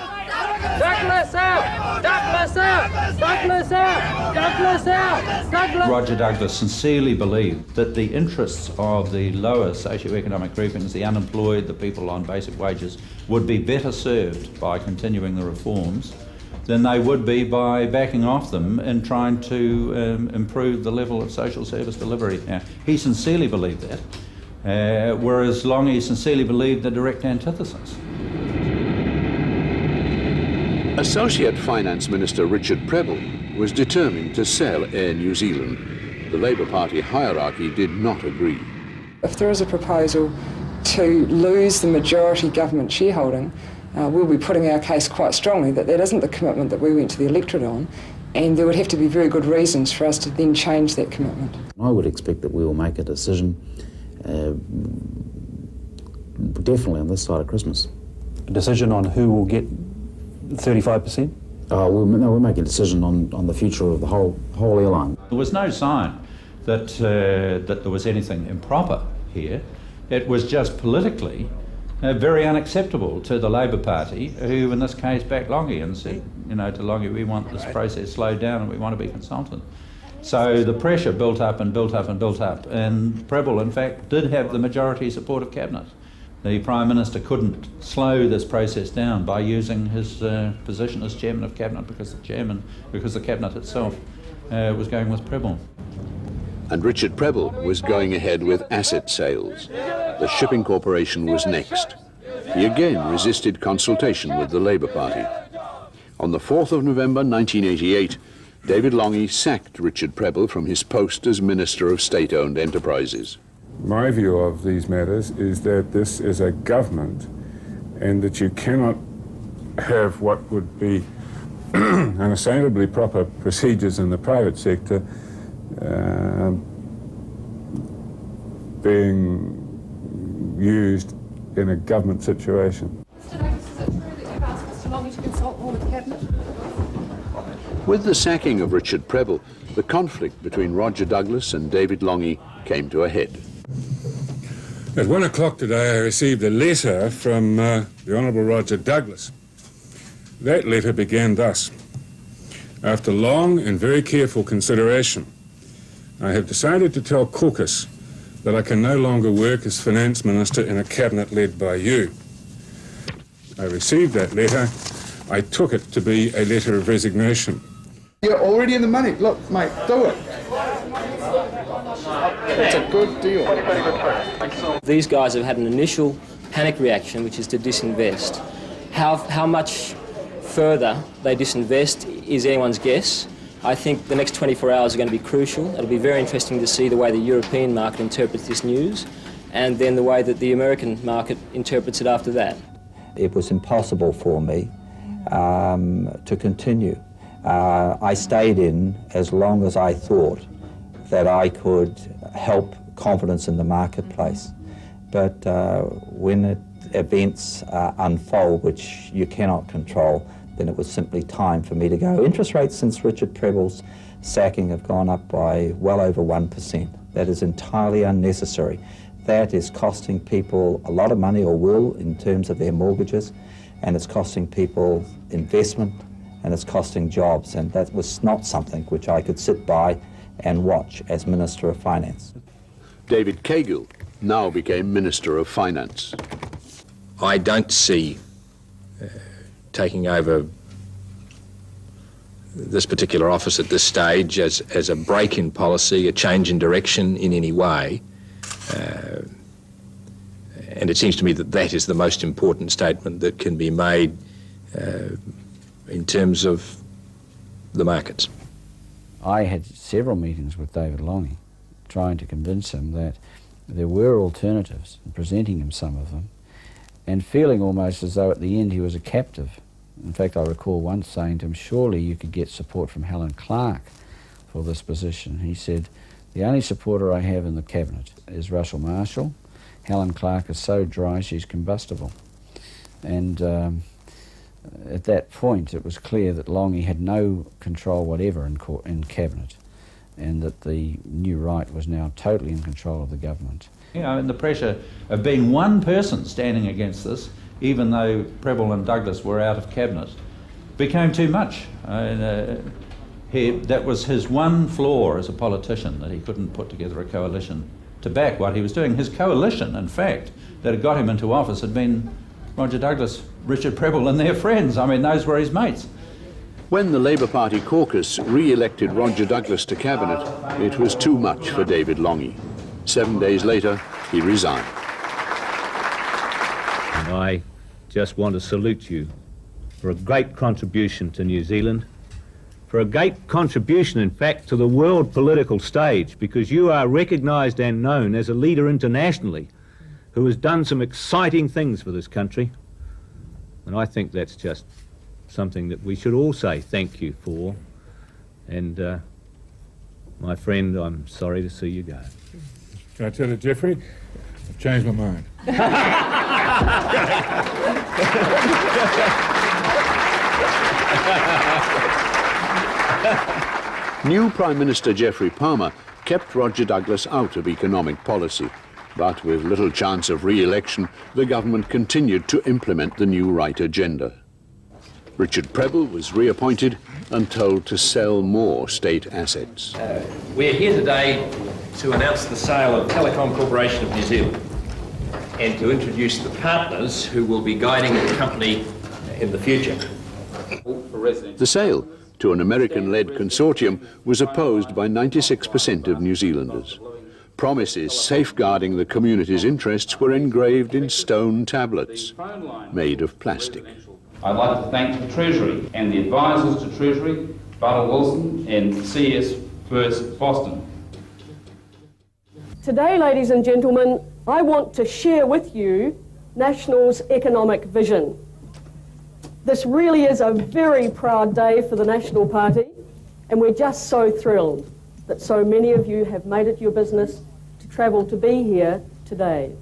Douglas out! Douglas out! Douglas out! Douglas out! Douglas! Roger Douglas sincerely believed that the interests of the lower socioeconomic groupings, the unemployed, the people on basic wages, would be better served by continuing the reforms than they would be by backing off them and trying to improve the level of social service delivery. Now, he sincerely believed that, whereas Lange sincerely believed the direct antithesis. Associate Finance Minister Richard Prebble was determined to sell Air New Zealand. The Labour Party hierarchy did not agree. If there is a proposal to lose the majority government shareholding, we'll be putting our case quite strongly that that isn't the commitment that we went to the electorate on, and there would have to be very good reasons for us to then change that commitment. I would expect that we will make a decision definitely on this side of Christmas. A decision on who will get 35%? We'll make a decision on the future of the whole airline. There was no sign that that there was anything improper here. It was just politically very unacceptable to the Labour Party, who in this case backed Lange and said, you know, to Lange, we want this process slowed down and we want to be consulted. So the pressure built up and built up and built up, and Prebble in fact did have the majority support of Cabinet. The Prime Minister couldn't slow this process down by using his position as Chairman of Cabinet because the Cabinet itself was going with Prebble. And Richard Prebble was going ahead with asset sales. The Shipping Corporation was next. He again resisted consultation with the Labour Party. On the 4th of November 1988, David Lange sacked Richard Prebble from his post as Minister of State-Owned Enterprises. My view of these matters is that this is a government and that you cannot have what would be unassailably proper procedures in the private sector being used in a government situation. Mr. Douglas, is it true that you've asked Mr. Lange to consult more with Cabinet? With the sacking of Richard Prebble, the conflict between Roger Douglas and David Lange came to a head. At 1 o'clock today, I received a letter from the Honourable Roger Douglas. That letter began thus. After long and very careful consideration, I have decided to tell Cooke that I can no longer work as Finance Minister in a cabinet led by you. I received that letter. I took it to be a letter of resignation. You're already in the money. Look, mate, do it. It's a good deal. These guys have had an initial panic reaction, which is to disinvest. How much further they disinvest is anyone's guess. I think the next 24 hours are going to be crucial. It'll be very interesting to see the way the European market interprets this news, and then the way that the American market interprets it after that. It was impossible for me to continue. I stayed in as long as I thought that I could help confidence in the marketplace. But when events unfold, which you cannot control, then it was simply time for me to go. Interest rates since Richard Prebble's sacking have gone up by well over 1%. That is entirely unnecessary. That is costing people a lot of money, or will, in terms of their mortgages, and it's costing people investment, and it's costing jobs, and that was not something which I could sit by and watch as Minister of Finance. David CAYGILL now became Minister of Finance. I don't see taking over this particular office at this stage as a break in policy, a change in direction in any way. And it seems to me that that is the most important statement that can be made in terms of the markets. I had several meetings with David Longy trying to convince him that there were alternatives, and presenting him some of them, and feeling almost as though at the end he was a captive. In fact, I recall once saying to him, surely you could get support from Helen Clark for this position. He said, the only supporter I have in the cabinet is Russell Marshall. Helen Clark is so dry she's combustible. And at that point it was clear that Longy had no control whatever in cabinet, and that the new right was now totally in control of the government. You know, and the pressure of being one person standing against this, even though Prebble and Douglas were out of cabinet, became too much. That was his one flaw as a politician, that he couldn't put together a coalition to back what he was doing. His coalition, in fact, that had got him into office had been Roger Douglas, Richard Prebble and their friends. I mean, those were his mates. When the Labour Party caucus re-elected Roger Douglas to cabinet, it was too much for David Longy. 7 days later, he resigned. And I just want to salute you for a great contribution to New Zealand, for a great contribution, in fact, to the world political stage, because you are recognised and known as a leader internationally who has done some exciting things for this country. And I think that's just something that we should all say thank you for. And my friend, I'm sorry to see you go. Can I tell you, Geoffrey? I've changed my mind. New Prime Minister Geoffrey Palmer kept Roger Douglas out of economic policy, but with little chance of re-election, the government continued to implement the new right agenda. Richard Prebble was reappointed and told to sell more state assets. We're here today to announce the sale of Telecom Corporation of New Zealand and to introduce the partners who will be guiding the company in the future. The sale to an American-led consortium was opposed by 96% of New Zealanders. Promises safeguarding the community's interests were engraved in stone tablets made of plastic. I'd like to thank the Treasury and the advisors to Treasury, Butler Wilson and CS First Boston. Today, ladies and gentlemen, I want to share with you National's economic vision. This really is a very proud day for the National Party, and we're just so thrilled that so many of you have made it your business to travel to be here today.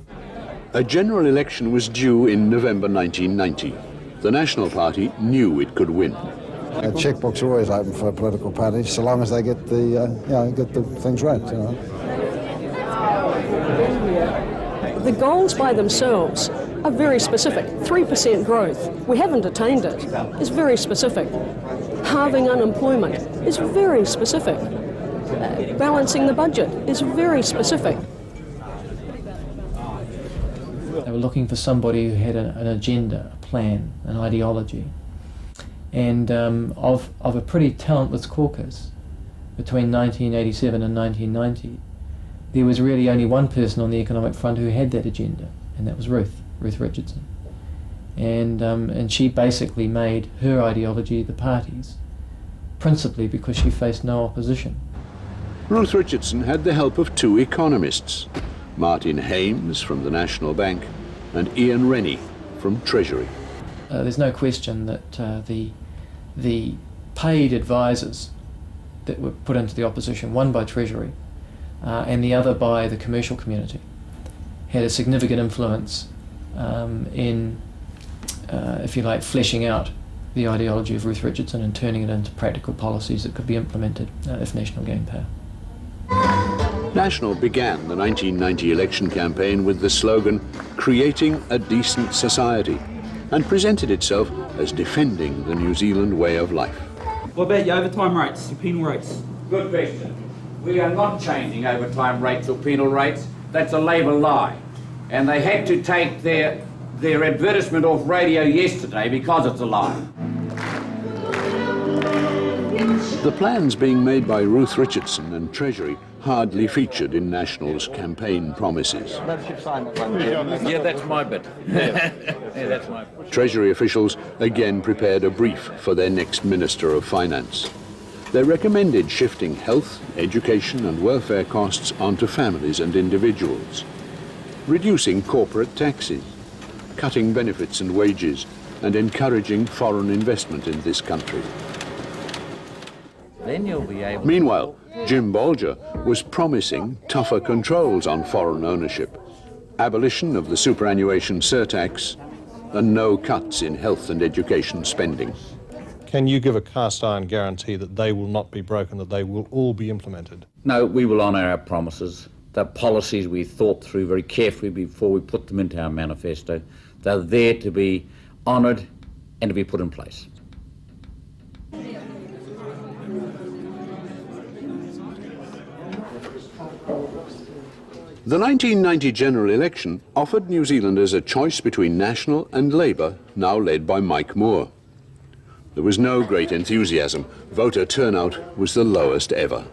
A general election was due in November 1990. The National Party knew it could win. Checkbooks are always open for political parties, so long as they get the things right. You know. The goals by themselves are very specific. 3% growth, we haven't attained it, is very specific. Halving unemployment is very specific. Balancing the budget is very specific. They were looking for somebody who had an agenda, a plan, an ideology. And of a pretty talentless caucus between 1987 and 1990, there was really only one person on the economic front who had that agenda, and that was Ruth Richardson. And she basically made her ideology the party's, principally because she faced no opposition. Ruth Richardson had the help of two economists, Martin Hames from the National Bank and Ian Rennie from Treasury. There's no question that the paid advisors that were put into the opposition, one by Treasury and the other by the commercial community, had a significant influence in, if you like, fleshing out the ideology of Ruth Richardson and turning it into practical policies that could be implemented if National gained power. National began the 1990 election campaign with the slogan, "Creating a Decent Society," and presented itself as defending the New Zealand way of life. What about your overtime rates, your penal rates? Good question. We are not changing overtime rates or penal rates. That's a Labour lie. And they had to take their advertisement off radio yesterday because it's a lie. The plans being made by Ruth Richardson and Treasury hardly featured in National's campaign promises. Yeah, that's my bit. Yeah, that's my bit. Treasury officials again prepared a brief for their next Minister of Finance. They recommended shifting health, education and welfare costs onto families and individuals, reducing corporate taxes, cutting benefits and wages, and encouraging foreign investment in this country. Then you'll be able... Meanwhile, Jim Bolger was promising tougher controls on foreign ownership, abolition of the superannuation surtax, and no cuts in health and education spending. Can you give a cast iron guarantee that they will not be broken, that they will all be implemented? No, we will honour our promises. The policies we thought through very carefully before we put them into our manifesto. They're there to be honoured and to be put in place. The 1990 general election offered New Zealanders a choice between National and Labour, now led by Mike Moore. There was no great enthusiasm. Voter turnout was the lowest ever.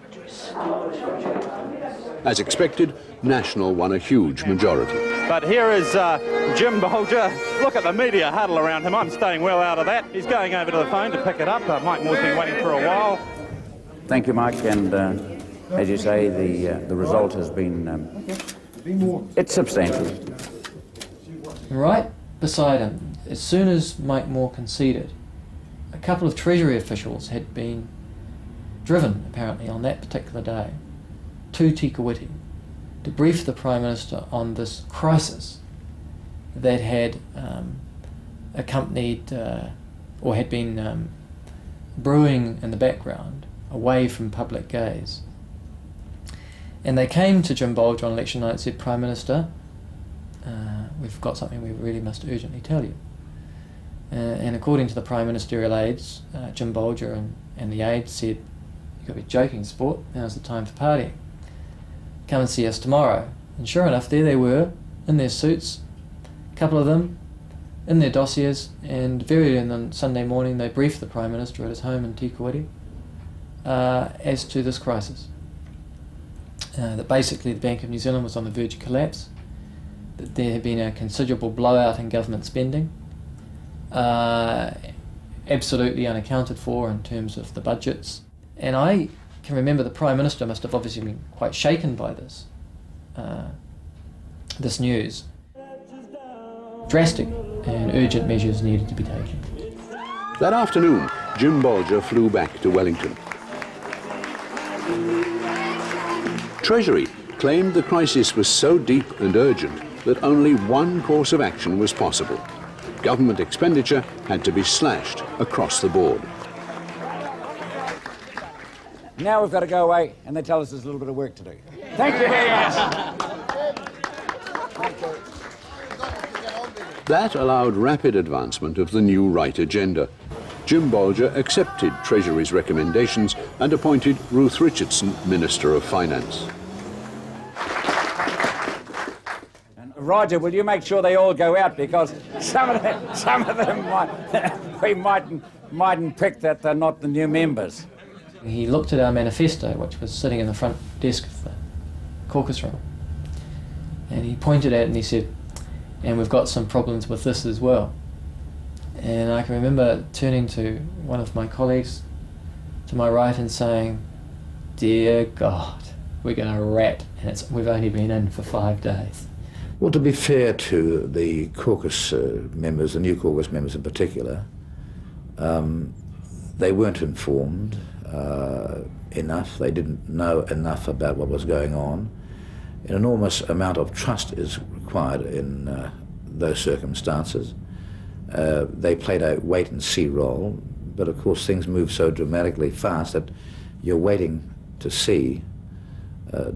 As expected, National won a huge majority. But here is Jim Bolger. Look at the media huddle around him. I'm staying well out of that. He's going over to the phone to pick it up. Mike Moore's been waiting for a while. Thank you, Mike, and as you say, the result has been, it's substantial. Right beside him, as soon as Mike Moore conceded, a couple of Treasury officials had been driven, apparently, on that particular day, to Tikawiti to brief the Prime Minister on this crisis that had accompanied or had been brewing in the background, away from public gaze. And they came to Jim Bolger on election night and said, Prime Minister, we've got something we really must urgently tell you. And according to the Prime Ministerial aides, Jim Bolger and the aides said, you've got to be joking, sport, now's the time for partying. Come and see us tomorrow. And sure enough, there they were, in their suits, a couple of them, in their dossiers, and very early on Sunday morning they briefed the Prime Minister at his home in Tikawiti as to this crisis. That basically the Bank of New Zealand was on the verge of collapse, that there had been a considerable blowout in government spending, absolutely unaccounted for in terms of the budgets. And I can remember the Prime Minister must have obviously been quite shaken by this, this news. Drastic and urgent measures needed to be taken. That afternoon, Jim Bolger flew back to Wellington. Treasury claimed the crisis was so deep and urgent that only one course of action was possible. Government expenditure had to be slashed across the board. Now we've got to go away, and they tell us there's a little bit of work to do. Thank you very much. That allowed rapid advancement of the new right agenda. Jim Bolger accepted Treasury's recommendations and appointed Ruth Richardson Minister of Finance. Roger, will you make sure they all go out, because some of them we mightn't pick that they're not the new members. He looked at our manifesto, which was sitting in the front desk of the caucus room, and he pointed at it and he said, and we've got some problems with this as well. And I can remember turning to one of my colleagues to my right and saying, dear God, we're going to rat, and we've only been in for 5 days. Well, to be fair to the caucus members, the new caucus members in particular, they weren't informed enough. They didn't know enough about what was going on. An enormous amount of trust is required in those circumstances. They played a wait-and-see role, but of course things move so dramatically fast that you're waiting to see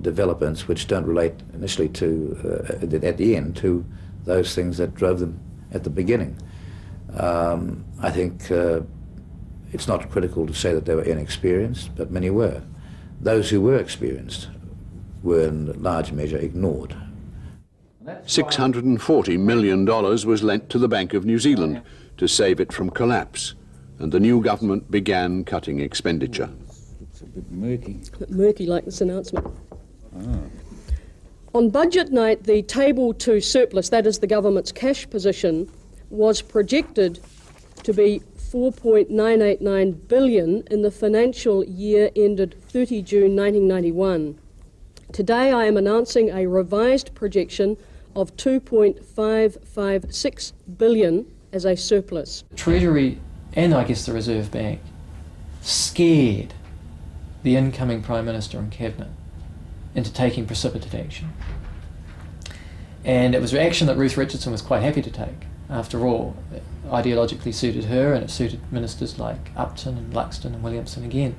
developments which don't relate initially to, at the end, to those things that drove them at the beginning. I think it's not critical to say that they were inexperienced, but many were. Those who were experienced were in large measure ignored. $640 million was lent to the Bank of New Zealand to save it from collapse, and the new government began cutting expenditure. It's a bit murky. A bit murky like this announcement. On budget night, the table to surplus, that is the government's cash position, was projected to be $4.989 billion in the financial year ended 30 June 1991. Today I am announcing a revised projection of $2.556 billion as a surplus. Treasury and I guess the Reserve Bank scared the incoming Prime Minister and Cabinet into taking precipitate action. And it was action that Ruth Richardson was quite happy to take. After all, it ideologically suited her and it suited ministers like Upton and Luxton and Williamson again.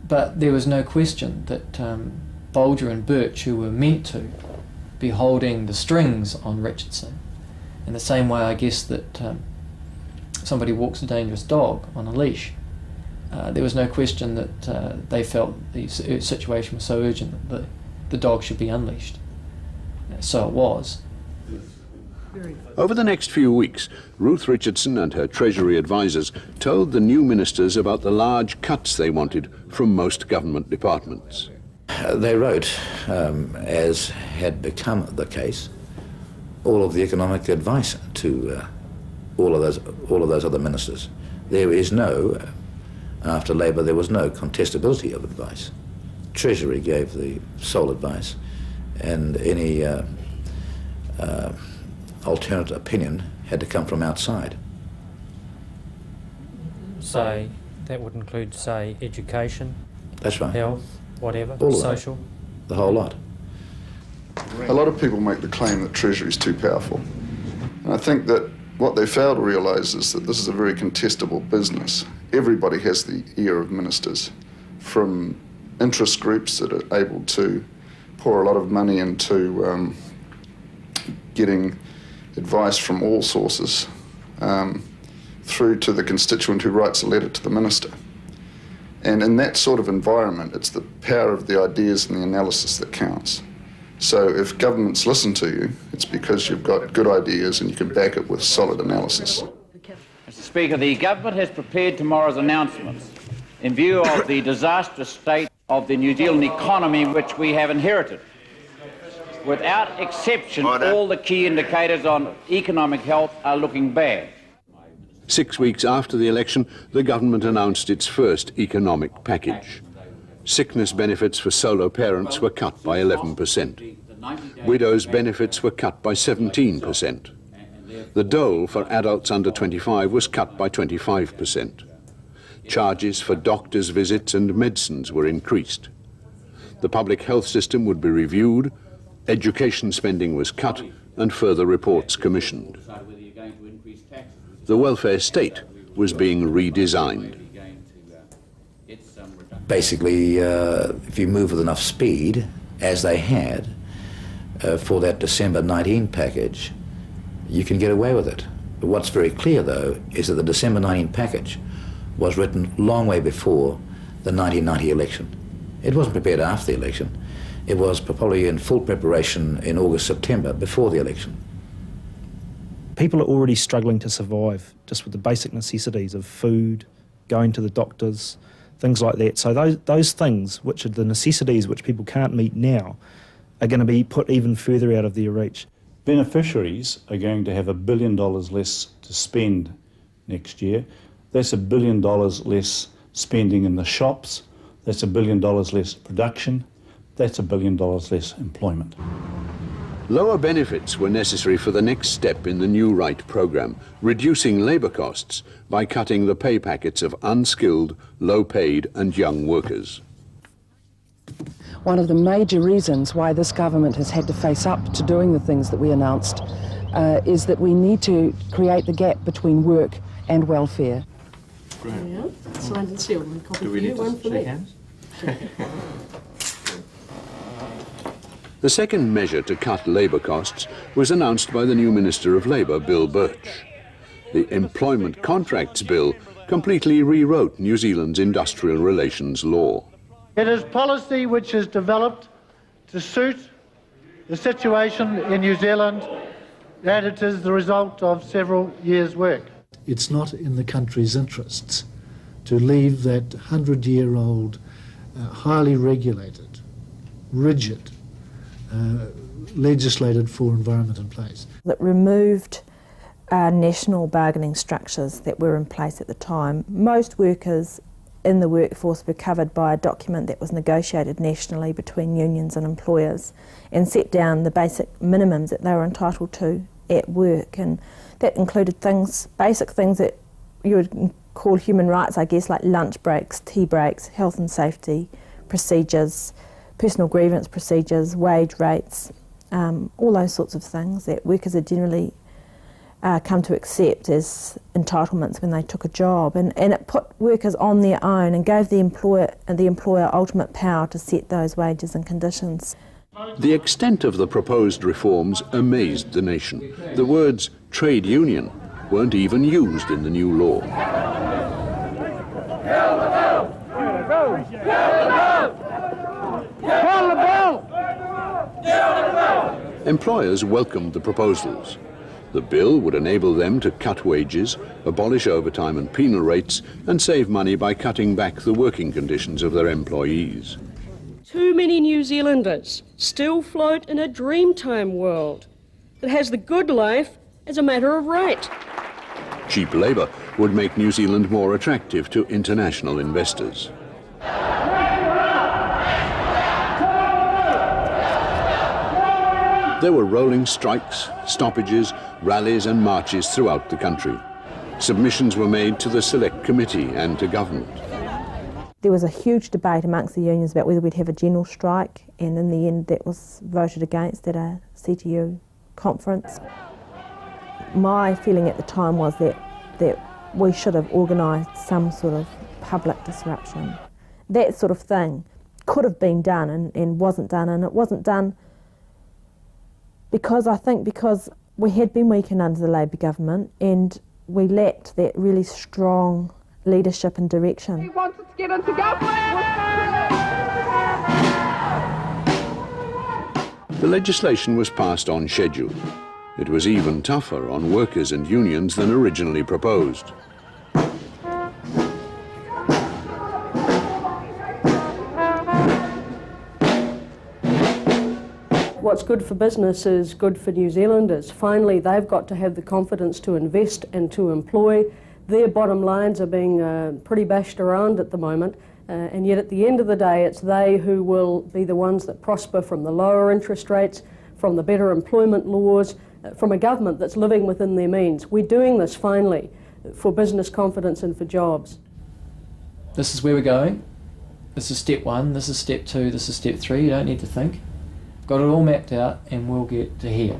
But there was no question that Bolger and Birch, who were meant to be holding the strings on Richardson, in the same way I guess that somebody walks a dangerous dog on a leash, there was no question that they felt the situation was so urgent that the dog should be unleashed. So it was. Over the next few weeks, Ruth Richardson and her Treasury advisers told the new ministers about the large cuts they wanted from most government departments. They wrote, as had become the case, all of the economic advice to all of those other ministers. There is no, after Labor, there was no contestability of advice. Treasury gave the sole advice, and any alternate opinion had to come from outside. So that would include, say, education, That's right. health, whatever, All of social. The whole lot. A lot of people make the claim that Treasury is too powerful. And I think that what they fail to realise is that this is a very contestable business. Everybody has the ear of ministers, from interest groups that are able to pour a lot of money into getting advice from all sources, through to the constituent who writes a letter to the minister. And in that sort of environment, it's the power of the ideas and the analysis that counts. So if governments listen to you, it's because you've got good ideas and you can back it with solid analysis. Mr. Speaker, the government has prepared tomorrow's announcements in view of the disastrous state of the New Zealand economy which we have inherited. Without exception, all the key indicators on economic health are looking bad. 6 weeks after the election, the government announced its first economic package. Sickness benefits for solo parents were cut by 11%. Widows' benefits were cut by 17%. The dole for adults under 25 was cut by 25%. Charges for doctors' visits and medicines were increased. The public health system would be reviewed, education spending was cut, and further reports commissioned. The welfare state was being redesigned. Basically, if you move with enough speed, as they had, for that December 19 package, you can get away with it. But what's very clear, though, is that the December 19 package was written long way before the 1990 election. It wasn't prepared after the election. It was probably in full preparation in August, September, before the election. People are already struggling to survive just with the basic necessities of food, going to the doctors, things like that. So those things, which are the necessities which people can't meet now, are going to be put even further out of their reach. Beneficiaries are going to have $1 billion less to spend next year. That's $1 billion less spending in the shops. That's $1 billion less production. That's $1 billion less employment. Lower benefits were necessary for the next step in the New Right programme, reducing labour costs by cutting the pay packets of unskilled, low-paid and young workers. One of the major reasons why this government has had to face up to doing the things that we announced is that we need to create the gap between work and welfare. Yeah, signed and sealed. One copy for you, one for me. The second measure to cut labour costs was announced by the new Minister of Labour, Bill Birch. The Employment Contracts Bill completely rewrote New Zealand's industrial relations law. It is policy which is developed to suit the situation in New Zealand, and it is the result of several years' work. It's not in the country's interests to leave that 100-year-old, highly regulated, rigid, legislated for environment in place. That removed national bargaining structures that were in place at the time. Most workers in the workforce were covered by a document that was negotiated nationally between unions and employers and set down the basic minimums that they were entitled to at work, and that included things, basic things that you would call human rights, I guess, like lunch breaks, tea breaks, health and safety procedures, personal grievance procedures, wage rates, all those sorts of things that workers are generally come to accept as entitlements when they took a job, and it put workers on their own and gave the employer ultimate power to set those wages and conditions. The extent of the proposed reforms amazed the nation. The words trade union weren't even used in the new law. Employers welcomed the proposals. The bill would enable them to cut wages, abolish overtime and penal rates, and save money by cutting back the working conditions of their employees. Too many New Zealanders still float in a dreamtime world that has the good life as a matter of right. Cheap labour would make New Zealand more attractive to international investors. There were rolling strikes, stoppages, rallies and marches throughout the country. Submissions were made to the Select Committee and to government. There was a huge debate amongst the unions about whether we'd have a general strike, and in the end that was voted against at a CTU conference. My feeling at the time was that we should have organised some sort of public disruption. That sort of thing could have been done and wasn't done, and it wasn't done because we had been weakened under the Labour government and we lacked that really strong leadership and direction. He wants us to get into government! The legislation was passed on schedule. It was even tougher on workers and unions than originally proposed. What's good for business is good for New Zealanders. Finally, they've got to have the confidence to invest and to employ. Their bottom lines are being pretty bashed around at the moment, and yet at the end of the day, it's they who will be the ones that prosper from the lower interest rates, from the better employment laws, from a government that's living within their means. We're doing this finally for business confidence and for jobs. This is where we're going. This is step one, this is step two, this is step three. You don't need to think. Got it all mapped out and we'll get to here.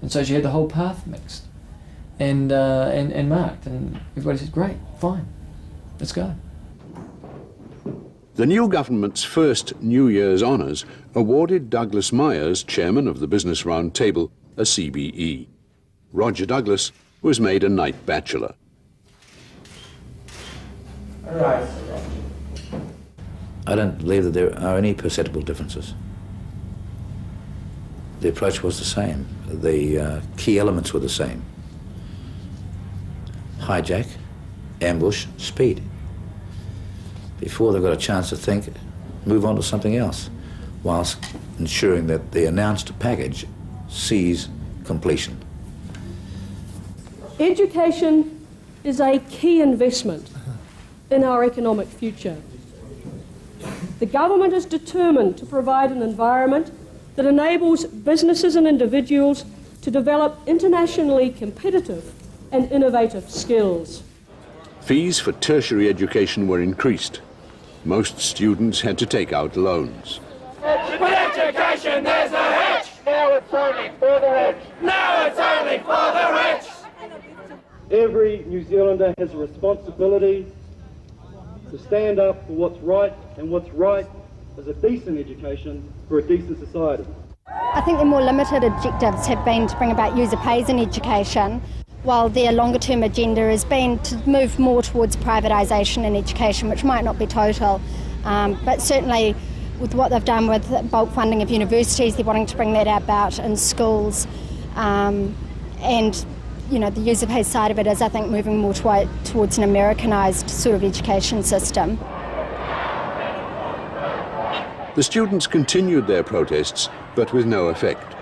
And so she had the whole path mixed and marked, and everybody said, great, fine, let's go. The new government's first New Year's honours awarded Douglas Myers, chairman of the Business Round Table, a CBE. Roger Douglas was made a Knight Bachelor. All right. I don't believe that there are any perceptible differences. The approach was the same. The key elements were the same. Hijack, ambush, speed. Before they've got a chance to think, move on to something else, whilst ensuring that the announced package sees completion. Education is a key investment in our economic future. The government is determined to provide an environment that enables businesses and individuals to develop internationally competitive and innovative skills. Fees for tertiary education were increased. Most students had to take out loans. With education there's a hitch! Now it's only for the rich! Now it's only for the rich! Every New Zealander has a responsibility to stand up for what's right, and what's right is a decent education for a decent society. I think the more limited objectives have been to bring about user pays in education, while their longer term agenda has been to move more towards privatisation in education, which might not be total, but certainly with what they've done with bulk funding of universities, they're wanting to bring that about in schools, and you know, the user pays side of it is, I think, moving more towards an Americanised sort of education system. The students continued their protests, but with no effect.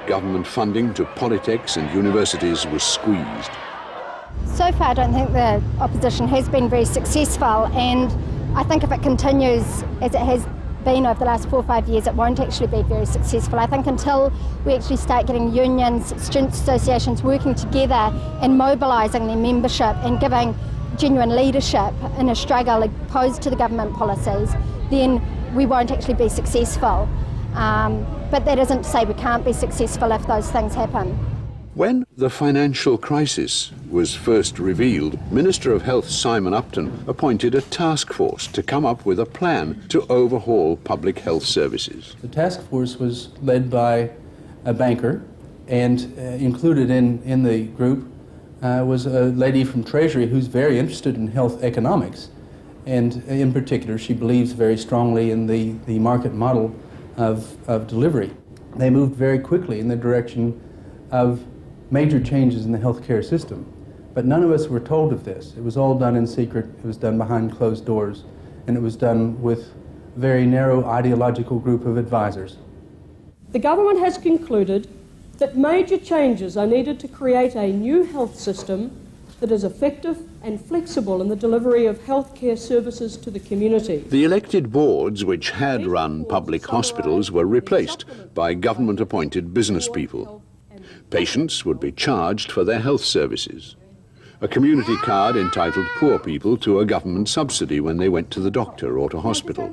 Government funding to polytechs and universities was squeezed. So far, I don't think the opposition has been very successful, and I think if it continues as it has been over the last 4 or 5 years, it won't actually be very successful. I think until we actually start getting unions, student associations working together and mobilising their membership and giving genuine leadership in a struggle opposed to the government policies, then we won't actually be successful. But that isn't to say we can't be successful if those things happen. When the financial crisis was first revealed, Minister of Health Simon Upton appointed a task force to come up with a plan to overhaul public health services. The task force was led by a banker, and included in the group was a lady from Treasury who's very interested in health economics. And in particular, she believes very strongly in the market model of delivery. They moved very quickly in the direction of major changes in the healthcare system. But none of us were told of this. It was all done in secret, it was done behind closed doors, and it was done with a very narrow ideological group of advisors. The government has concluded that major changes are needed to create a new health system that is effective and flexible in the delivery of healthcare services to the community. The elected boards which had run public hospitals were replaced by government-appointed business people. Patients would be charged for their health services. A community card entitled poor people to a government subsidy when they went to the doctor or to hospital.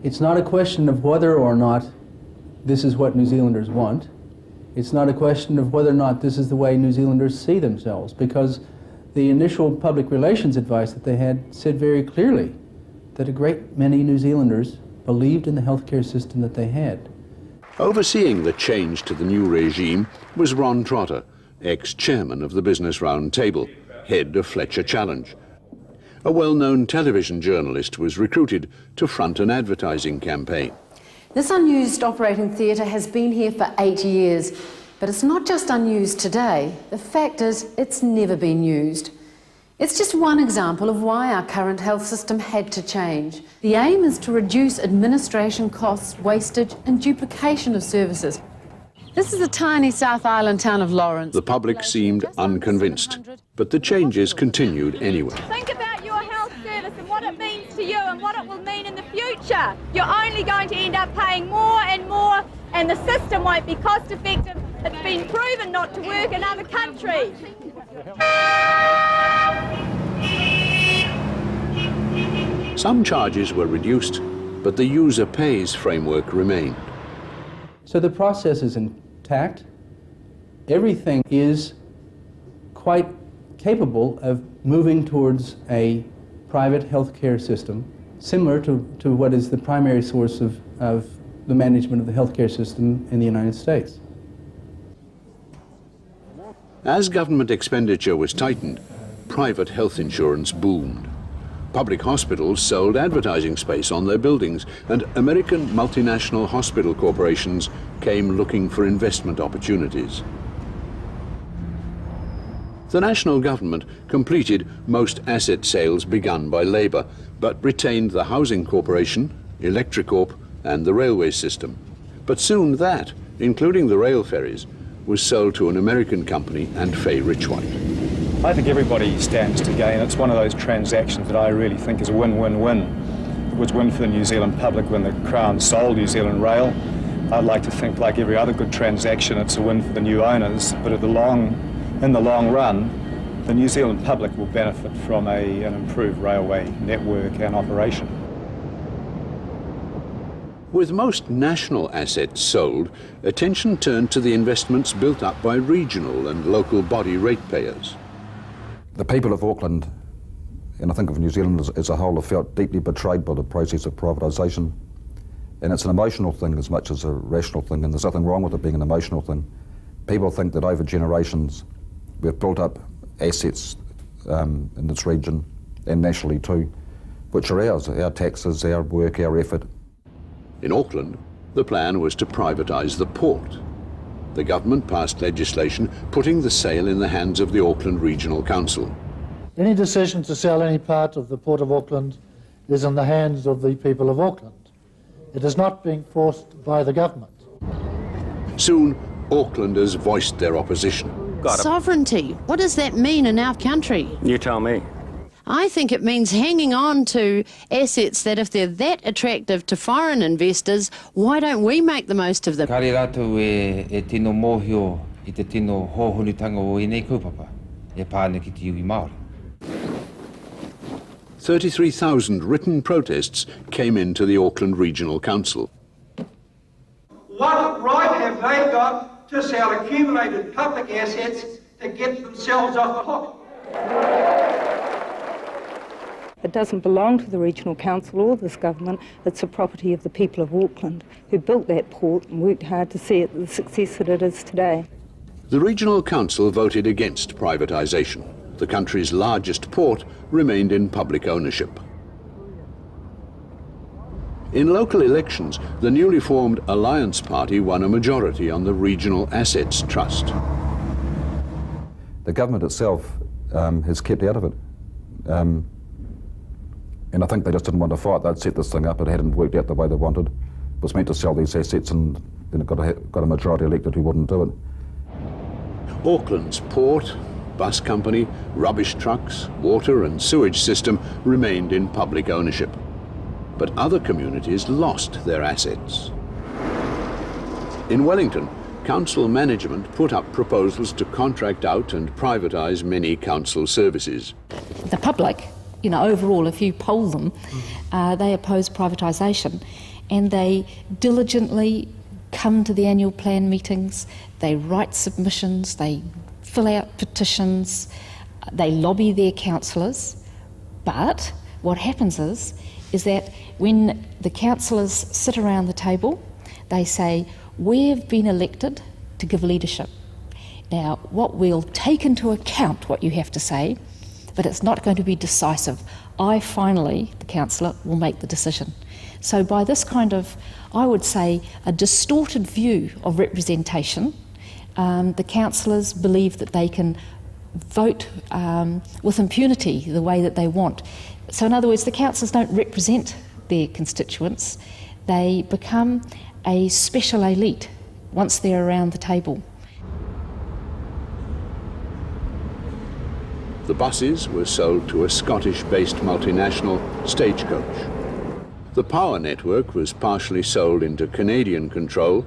It's not a question of whether or not this is what New Zealanders want. It's not a question of whether or not this is the way New Zealanders see themselves, because the initial public relations advice that they had said very clearly that a great many New Zealanders believed in the healthcare system that they had. Overseeing the change to the new regime was Ron Trotter, ex-chairman of the Business Round Table, head of Fletcher Challenge. A well-known television journalist was recruited to front an advertising campaign. This unused operating theatre has been here for 8 years, but it's not just unused today. The fact is, it's never been used. It's just one example of why our current health system had to change. The aim is to reduce administration costs, wastage and duplication of services. This is the tiny South Island town of Lawrence. The public seemed unconvinced, but the changes continued anyway. Think about your health service and what it means to you and what it will mean in the future. You're only going to end up paying more and more, and the system won't be cost effective. It's been proven not to work in other countries. Some charges were reduced, but the user pays framework remained. So the process is intact. Everything is quite capable of moving towards a private healthcare system, similar to what is the primary source of the management of the healthcare system in the United States. As government expenditure was tightened, private health insurance boomed. Public hospitals sold advertising space on their buildings, and American multinational hospital corporations came looking for investment opportunities. The national government completed most asset sales begun by Labour, but retained the Housing Corporation, Electricorp and the railway system. But soon that, including the rail ferries, was sold to an American company and Fay Richwhite. I think everybody stands to gain. It's one of those transactions that I really think is a win-win-win. It was win for the New Zealand public when the Crown sold New Zealand Rail. I'd like to think, like every other good transaction, it's a win for the new owners, but in the long run, the New Zealand public will benefit from an improved railway network and operation. With most national assets sold, attention turned to the investments built up by regional and local body ratepayers. The people of Auckland, and I think of New Zealand as a whole, have felt deeply betrayed by the process of privatisation. And it's an emotional thing as much as a rational thing, and there's nothing wrong with it being an emotional thing. People think that over generations we've built up assets in this region, and nationally too, which are ours, our taxes, our work, our effort. In Auckland, The plan was to privatise the port. The government passed legislation putting the sale in the hands of the Auckland Regional Council. Any decision to sell any part of the Port of Auckland is in the hands of the people of Auckland. It is not being forced by the government. Soon, Aucklanders voiced their opposition. Sovereignty, what does that mean in our country? You tell me. I think it means hanging on to assets that if they're that attractive to foreign investors, why don't we make the most of them? Kare rātou e tino mōhio I te tino hōhunutanga o enei kaupapa, e pāne ki te iwi Māori. 33,000 written protests came into the Auckland Regional Council. What right have they got to sell accumulated public assets to get themselves off the hook? It doesn't belong to the Regional Council or this government. It's the property of the people of Auckland who built that port and worked hard to see it the success that it is today. The Regional Council voted against privatisation. The country's largest port remained in public ownership. In local elections, the newly formed Alliance Party won a majority on the Regional Assets Trust. The government itself has kept out of it. And I think they just didn't want to fight. They'd set this thing up, it hadn't worked out the way they wanted. It was meant to sell these assets and then it got a majority elected who wouldn't do it. Auckland's port, bus company, rubbish trucks, water and sewage system remained in public ownership. But other communities lost their assets. In Wellington, council management put up proposals to contract out and privatise many council services. The public, you know, overall, if you poll them, they oppose privatisation, and they diligently come to the annual plan meetings, they write submissions, they fill out petitions, they lobby their councillors. But what happens is that when the councillors sit around the table, they say, we've been elected to give leadership. Now, what we'll take into account what you have to say, but it's not going to be decisive. I finally, the councillor, will make the decision. So by this kind of, I would say, a distorted view of representation, the councillors believe that they can vote with impunity the way that they want. So in other words, the councillors don't represent their constituents. They become a special elite once they're around the table. The buses were sold to a Scottish-based multinational, Stagecoach. The power network was partially sold into Canadian control,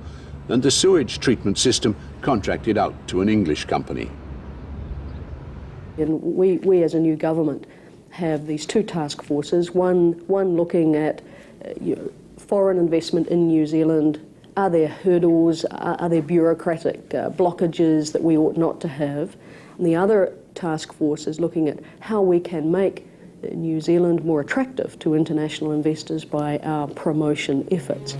and the sewage treatment system contracted out to an English company. And we as a new government have these two task forces, one looking at foreign investment in New Zealand. Are there hurdles, are there bureaucratic blockages that we ought not to have? And the other task force is looking at how we can make New Zealand more attractive to international investors by our promotion efforts.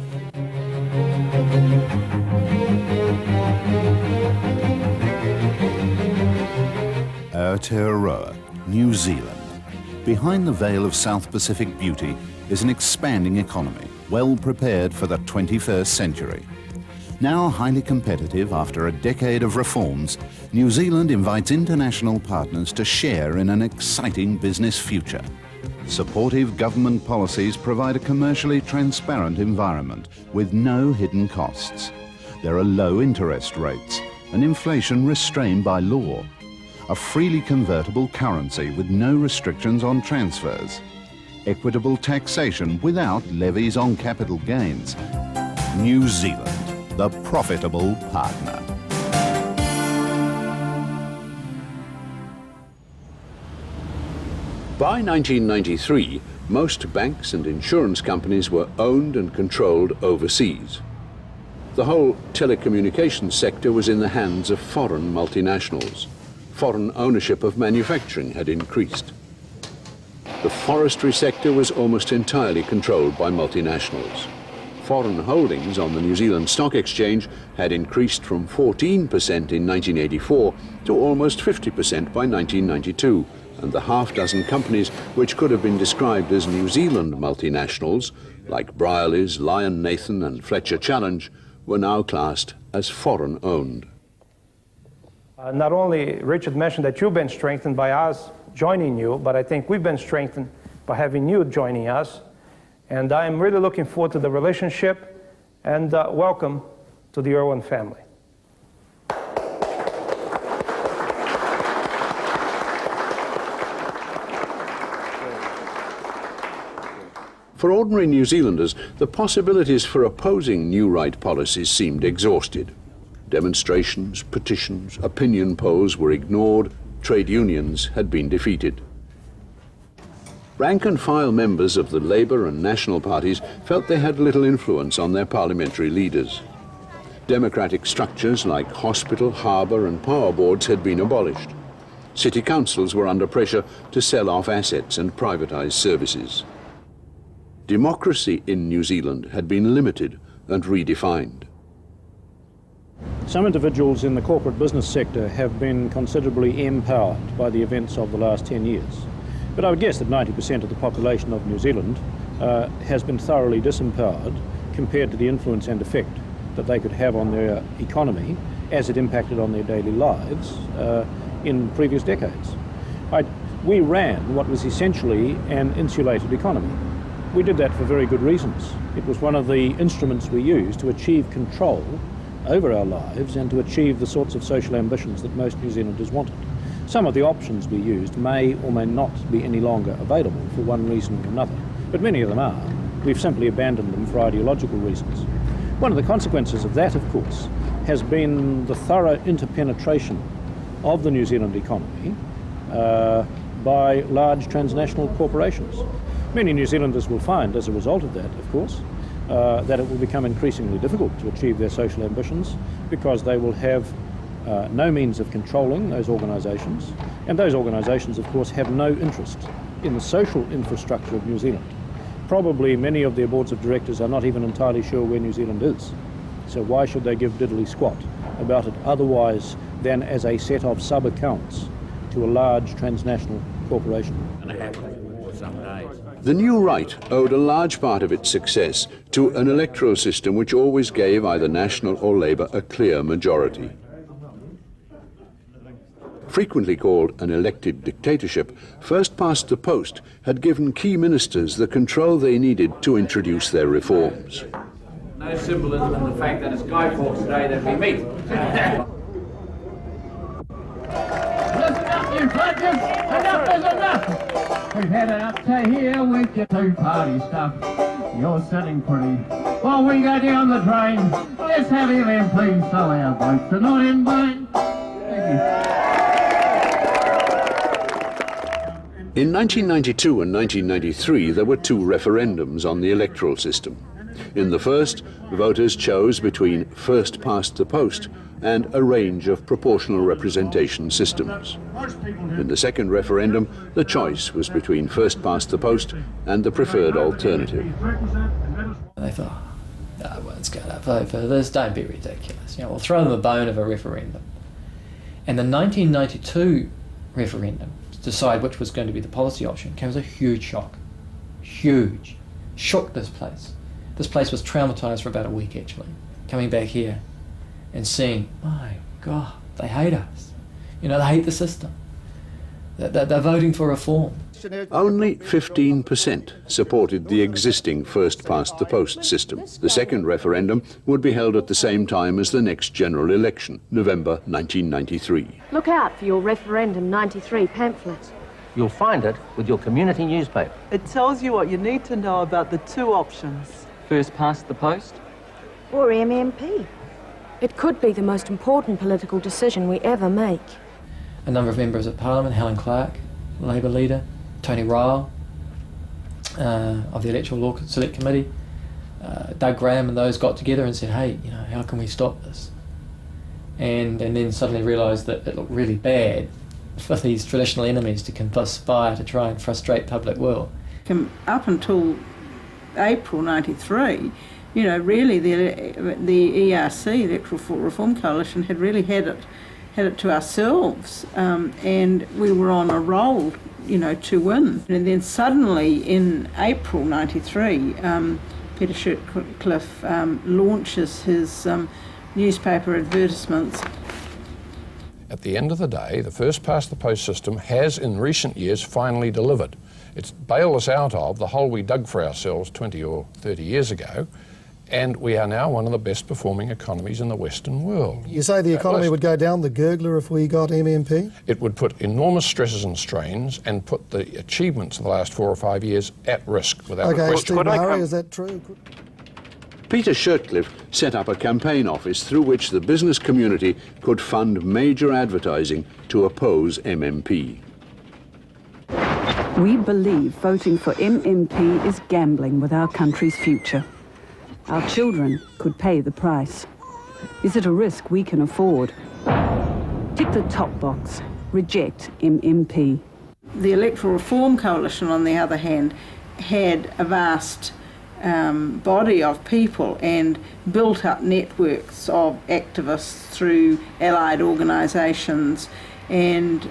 Aotearoa, New Zealand. Behind the veil of South Pacific beauty is an expanding economy, well prepared for the 21st century. Now highly competitive after a decade of reforms, New Zealand invites international partners to share in an exciting business future. Supportive government policies provide a commercially transparent environment with no hidden costs. There are low interest rates and inflation restrained by law. A freely convertible currency with no restrictions on transfers. Equitable taxation without levies on capital gains. New Zealand, the profitable partner. By 1993, most banks and insurance companies were owned and controlled overseas. The whole telecommunications sector was in the hands of foreign multinationals. Foreign ownership of manufacturing had increased. The forestry sector was almost entirely controlled by multinationals. foreign holdings on the New Zealand Stock Exchange had increased from 14% in 1984 to almost 50% by 1992, and the half-dozen companies which could have been described as New Zealand multinationals, like Brierley's, Lion Nathan and Fletcher Challenge, were now classed as foreign-owned. Not only, Richard mentioned that you've been strengthened by us joining you, but I think we've been strengthened by having you joining us. And I'm really looking forward to the relationship, and welcome to the RAEWYN family. For ordinary New Zealanders, the possibilities for opposing new right policies seemed exhausted. Demonstrations, petitions, opinion polls were ignored, trade unions had been defeated. Rank-and-file members of the Labour and National parties felt they had little influence on their parliamentary leaders. Democratic structures like hospital, harbour and power boards had been abolished. City councils were under pressure to sell off assets and privatise services. Democracy in New Zealand had been limited and redefined. Some individuals in the corporate business sector have been considerably empowered by the events of the last 10 years. But I would guess that 90% of the population of New Zealand has been thoroughly disempowered compared to the influence and effect that they could have on their economy as it impacted on their daily lives in previous decades. We ran what was essentially an insulated economy. We did that for very good reasons. It was one of the instruments we used to achieve control over our lives and to achieve the sorts of social ambitions that most New Zealanders wanted. Some of the options we used may or may not be any longer available for one reason or another, but many of them are. We've simply abandoned them for ideological reasons. One of the consequences of that, of course, has been the thorough interpenetration of the New Zealand economy by large transnational corporations. Many New Zealanders will find, as a result of that, of course, that it will become increasingly difficult to achieve their social ambitions because they will have no means of controlling those organisations, and those organisations, of course, have no interest in the social infrastructure of New Zealand. Probably many of their boards of directors are not even entirely sure where New Zealand is. So why should they give diddly squat about it otherwise than as a set of sub-accounts to a large transnational corporation? The new right owed a large part of its success to an electoral system which always gave either National or Labour a clear majority. Frequently called an elected dictatorship, first past the post had given key ministers the control they needed to introduce their reforms. No symbolism in the fact that it's Guy Fawkes Day that we meet. Listen up, you fudges! Enough is enough! We've had it up to here with your two-party stuff. You're sitting pretty while we go down the drain. Let's have MPs so our votes are not in vain. Thank you. In 1992 and 1993, there were two referendums on the electoral system. In the first, voters chose between first past the post and a range of proportional representation systems. In the second referendum, the choice was between first past the post and the preferred alternative. They thought, no one's going to vote for this, don't be ridiculous. We'll throw them a bone of a referendum. And the 1992 referendum to decide which was going to be the policy option came as a huge shock. Huge. Shook this place. This place was traumatised for about a week, actually. Coming back here and seeing, my God, they hate us. They hate the system. They're voting for reform. Only 15% supported the existing first-past-the-post system. The second referendum would be held at the same time as the next general election, November 1993. Look out for your Referendum 93 pamphlet. You'll find it with your community newspaper. It tells you what you need to know about the two options. First past the post? Or MMP. It could be the most important political decision we ever make. A number of members of Parliament, Helen Clark, Labour leader, Tony Ryle of the Electoral Law Select Committee, Doug Graham and those got together and said, hey, how can we stop this? And then suddenly realised that it looked really bad for these traditional enemies to conspire to try and frustrate public will. Up until April 93, you know, really the ERC, Electoral Reform Coalition, had really had it to ourselves, and we were on a roll, you know, to win. And then suddenly in April '93, Peter Sutcliffe launches his newspaper advertisements. At the end of the day, the first past the post system has in recent years finally delivered. It's bailed us out of the hole we dug for ourselves 20 or 30 years ago, and we are now one of the best performing economies in the Western world. You say the economy would go down the gurgler if we got MMP? It would put enormous stresses and strains and put the achievements of the last 4 or 5 years at risk without a question. Steve Murray, is that true? Peter Sutcliffe set up a campaign office through which the business community could fund major advertising to oppose MMP. We believe voting for MMP is gambling with our country's future. Our children could pay the price. Is it a risk we can afford? Tick the top box. Reject MMP. The Electoral Reform Coalition, on the other hand, had a vast body of people and built up networks of activists through allied organisations and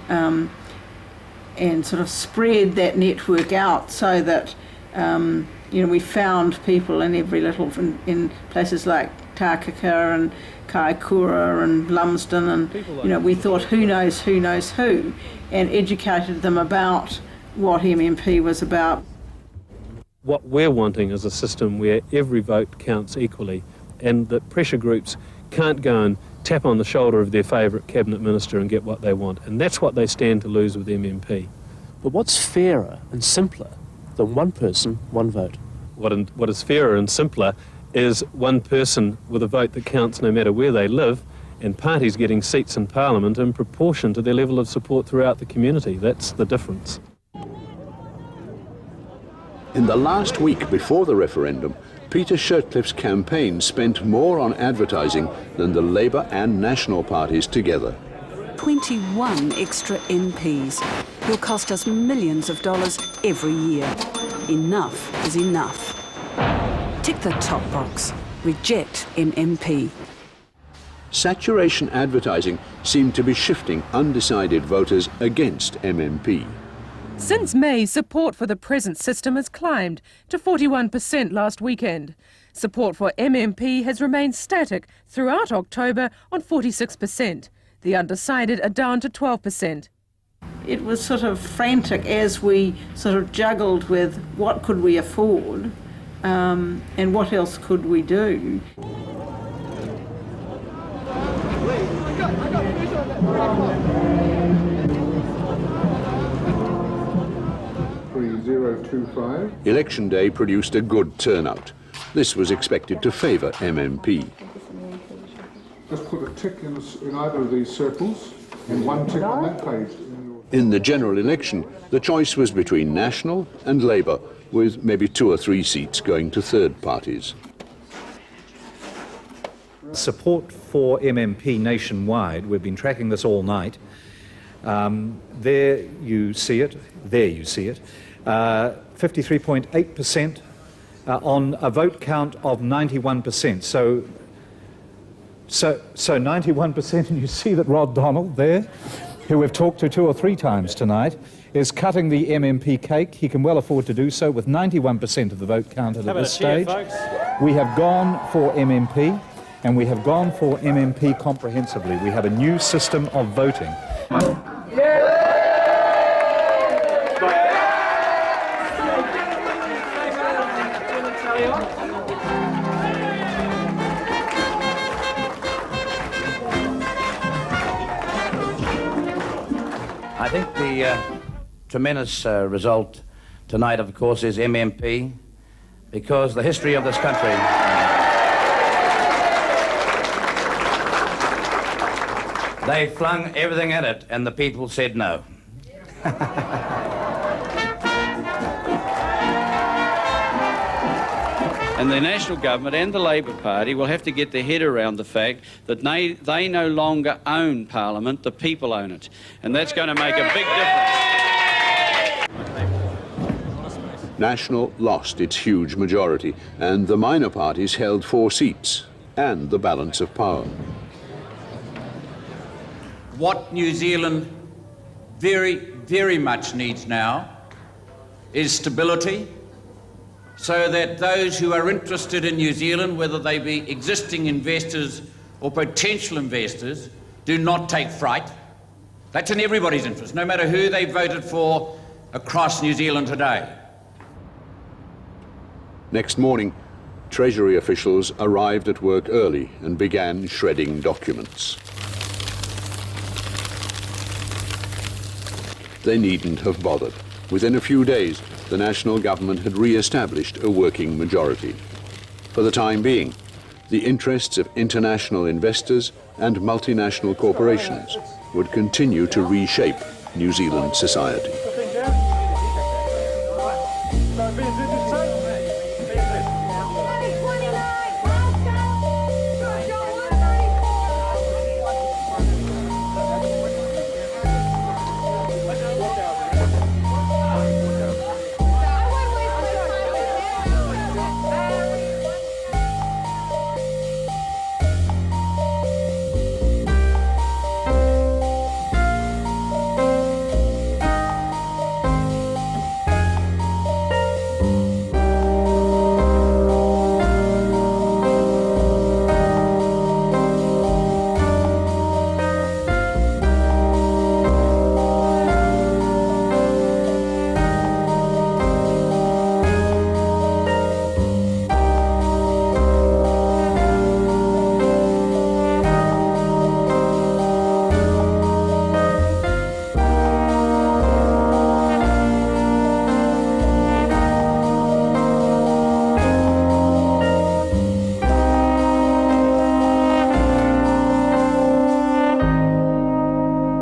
sort of spread that network out so that you know, we found people in every little, in places like Takaka and Kaikoura and Lumsden, and you know, we thought who knows who, and educated them about what MMP was about. What we're wanting is a system where every vote counts equally, and that pressure groups can't go and tap on the shoulder of their favourite cabinet minister and get what they want, and that's what they stand to lose with MMP. But what's fairer and simpler than one person, one vote? What is fairer and simpler is one person with a vote that counts no matter where they live, and parties getting seats in Parliament in proportion to their level of support throughout the community. That's the difference. In the last week before the referendum, Peter Sutcliffe's campaign spent more on advertising than the Labour and National parties together. 21 extra MPs will cost us millions of dollars every year. Enough is enough. Tick the top box. Reject MMP. Saturation advertising seemed to be shifting undecided voters against MMP. Since May, support for the present system has climbed to 41% last weekend. Support for MMP has remained static throughout October on 46%. The undecided are down to 12%. It was sort of frantic as we sort of juggled with what could we afford and what else could we do. Election day produced a good turnout. This was expected to favour MMP. Just put a tick in either of these circles and one tick on that page. In the general election, the choice was between National and Labour, with maybe 2 or 3 seats going to third parties. Support for MMP nationwide, we've been tracking this all night. There you see it. 53.8% on a vote count of 91%. So 91%, and you see that Rod Donald there, who we've talked to 2 or 3 times tonight, is cutting the MMP cake. He can well afford to do so with 91% of the vote counted at this stage. We have gone for MMP, and we have gone for MMP comprehensively. We have a new system of voting. I think the tremendous result tonight, of course, is MMP, because the history of this country... They flung everything at it, and the people said no. And the National Government and the Labor Party will have to get their head around the fact that they no longer own Parliament, the people own it. And that's going to make a big difference. National lost its huge majority, and the minor parties held 4 seats and the balance of power. What New Zealand very, very much needs now is stability, so that those who are interested in New Zealand, whether they be existing investors or potential investors, do not take fright. That's in everybody's interest, no matter who they voted for across New Zealand today. Next morning, Treasury officials arrived at work early and began shredding documents. They needn't have bothered. Within a few days, the national government had re-established a working majority. For the time being, the interests of international investors and multinational corporations would continue to reshape New Zealand society.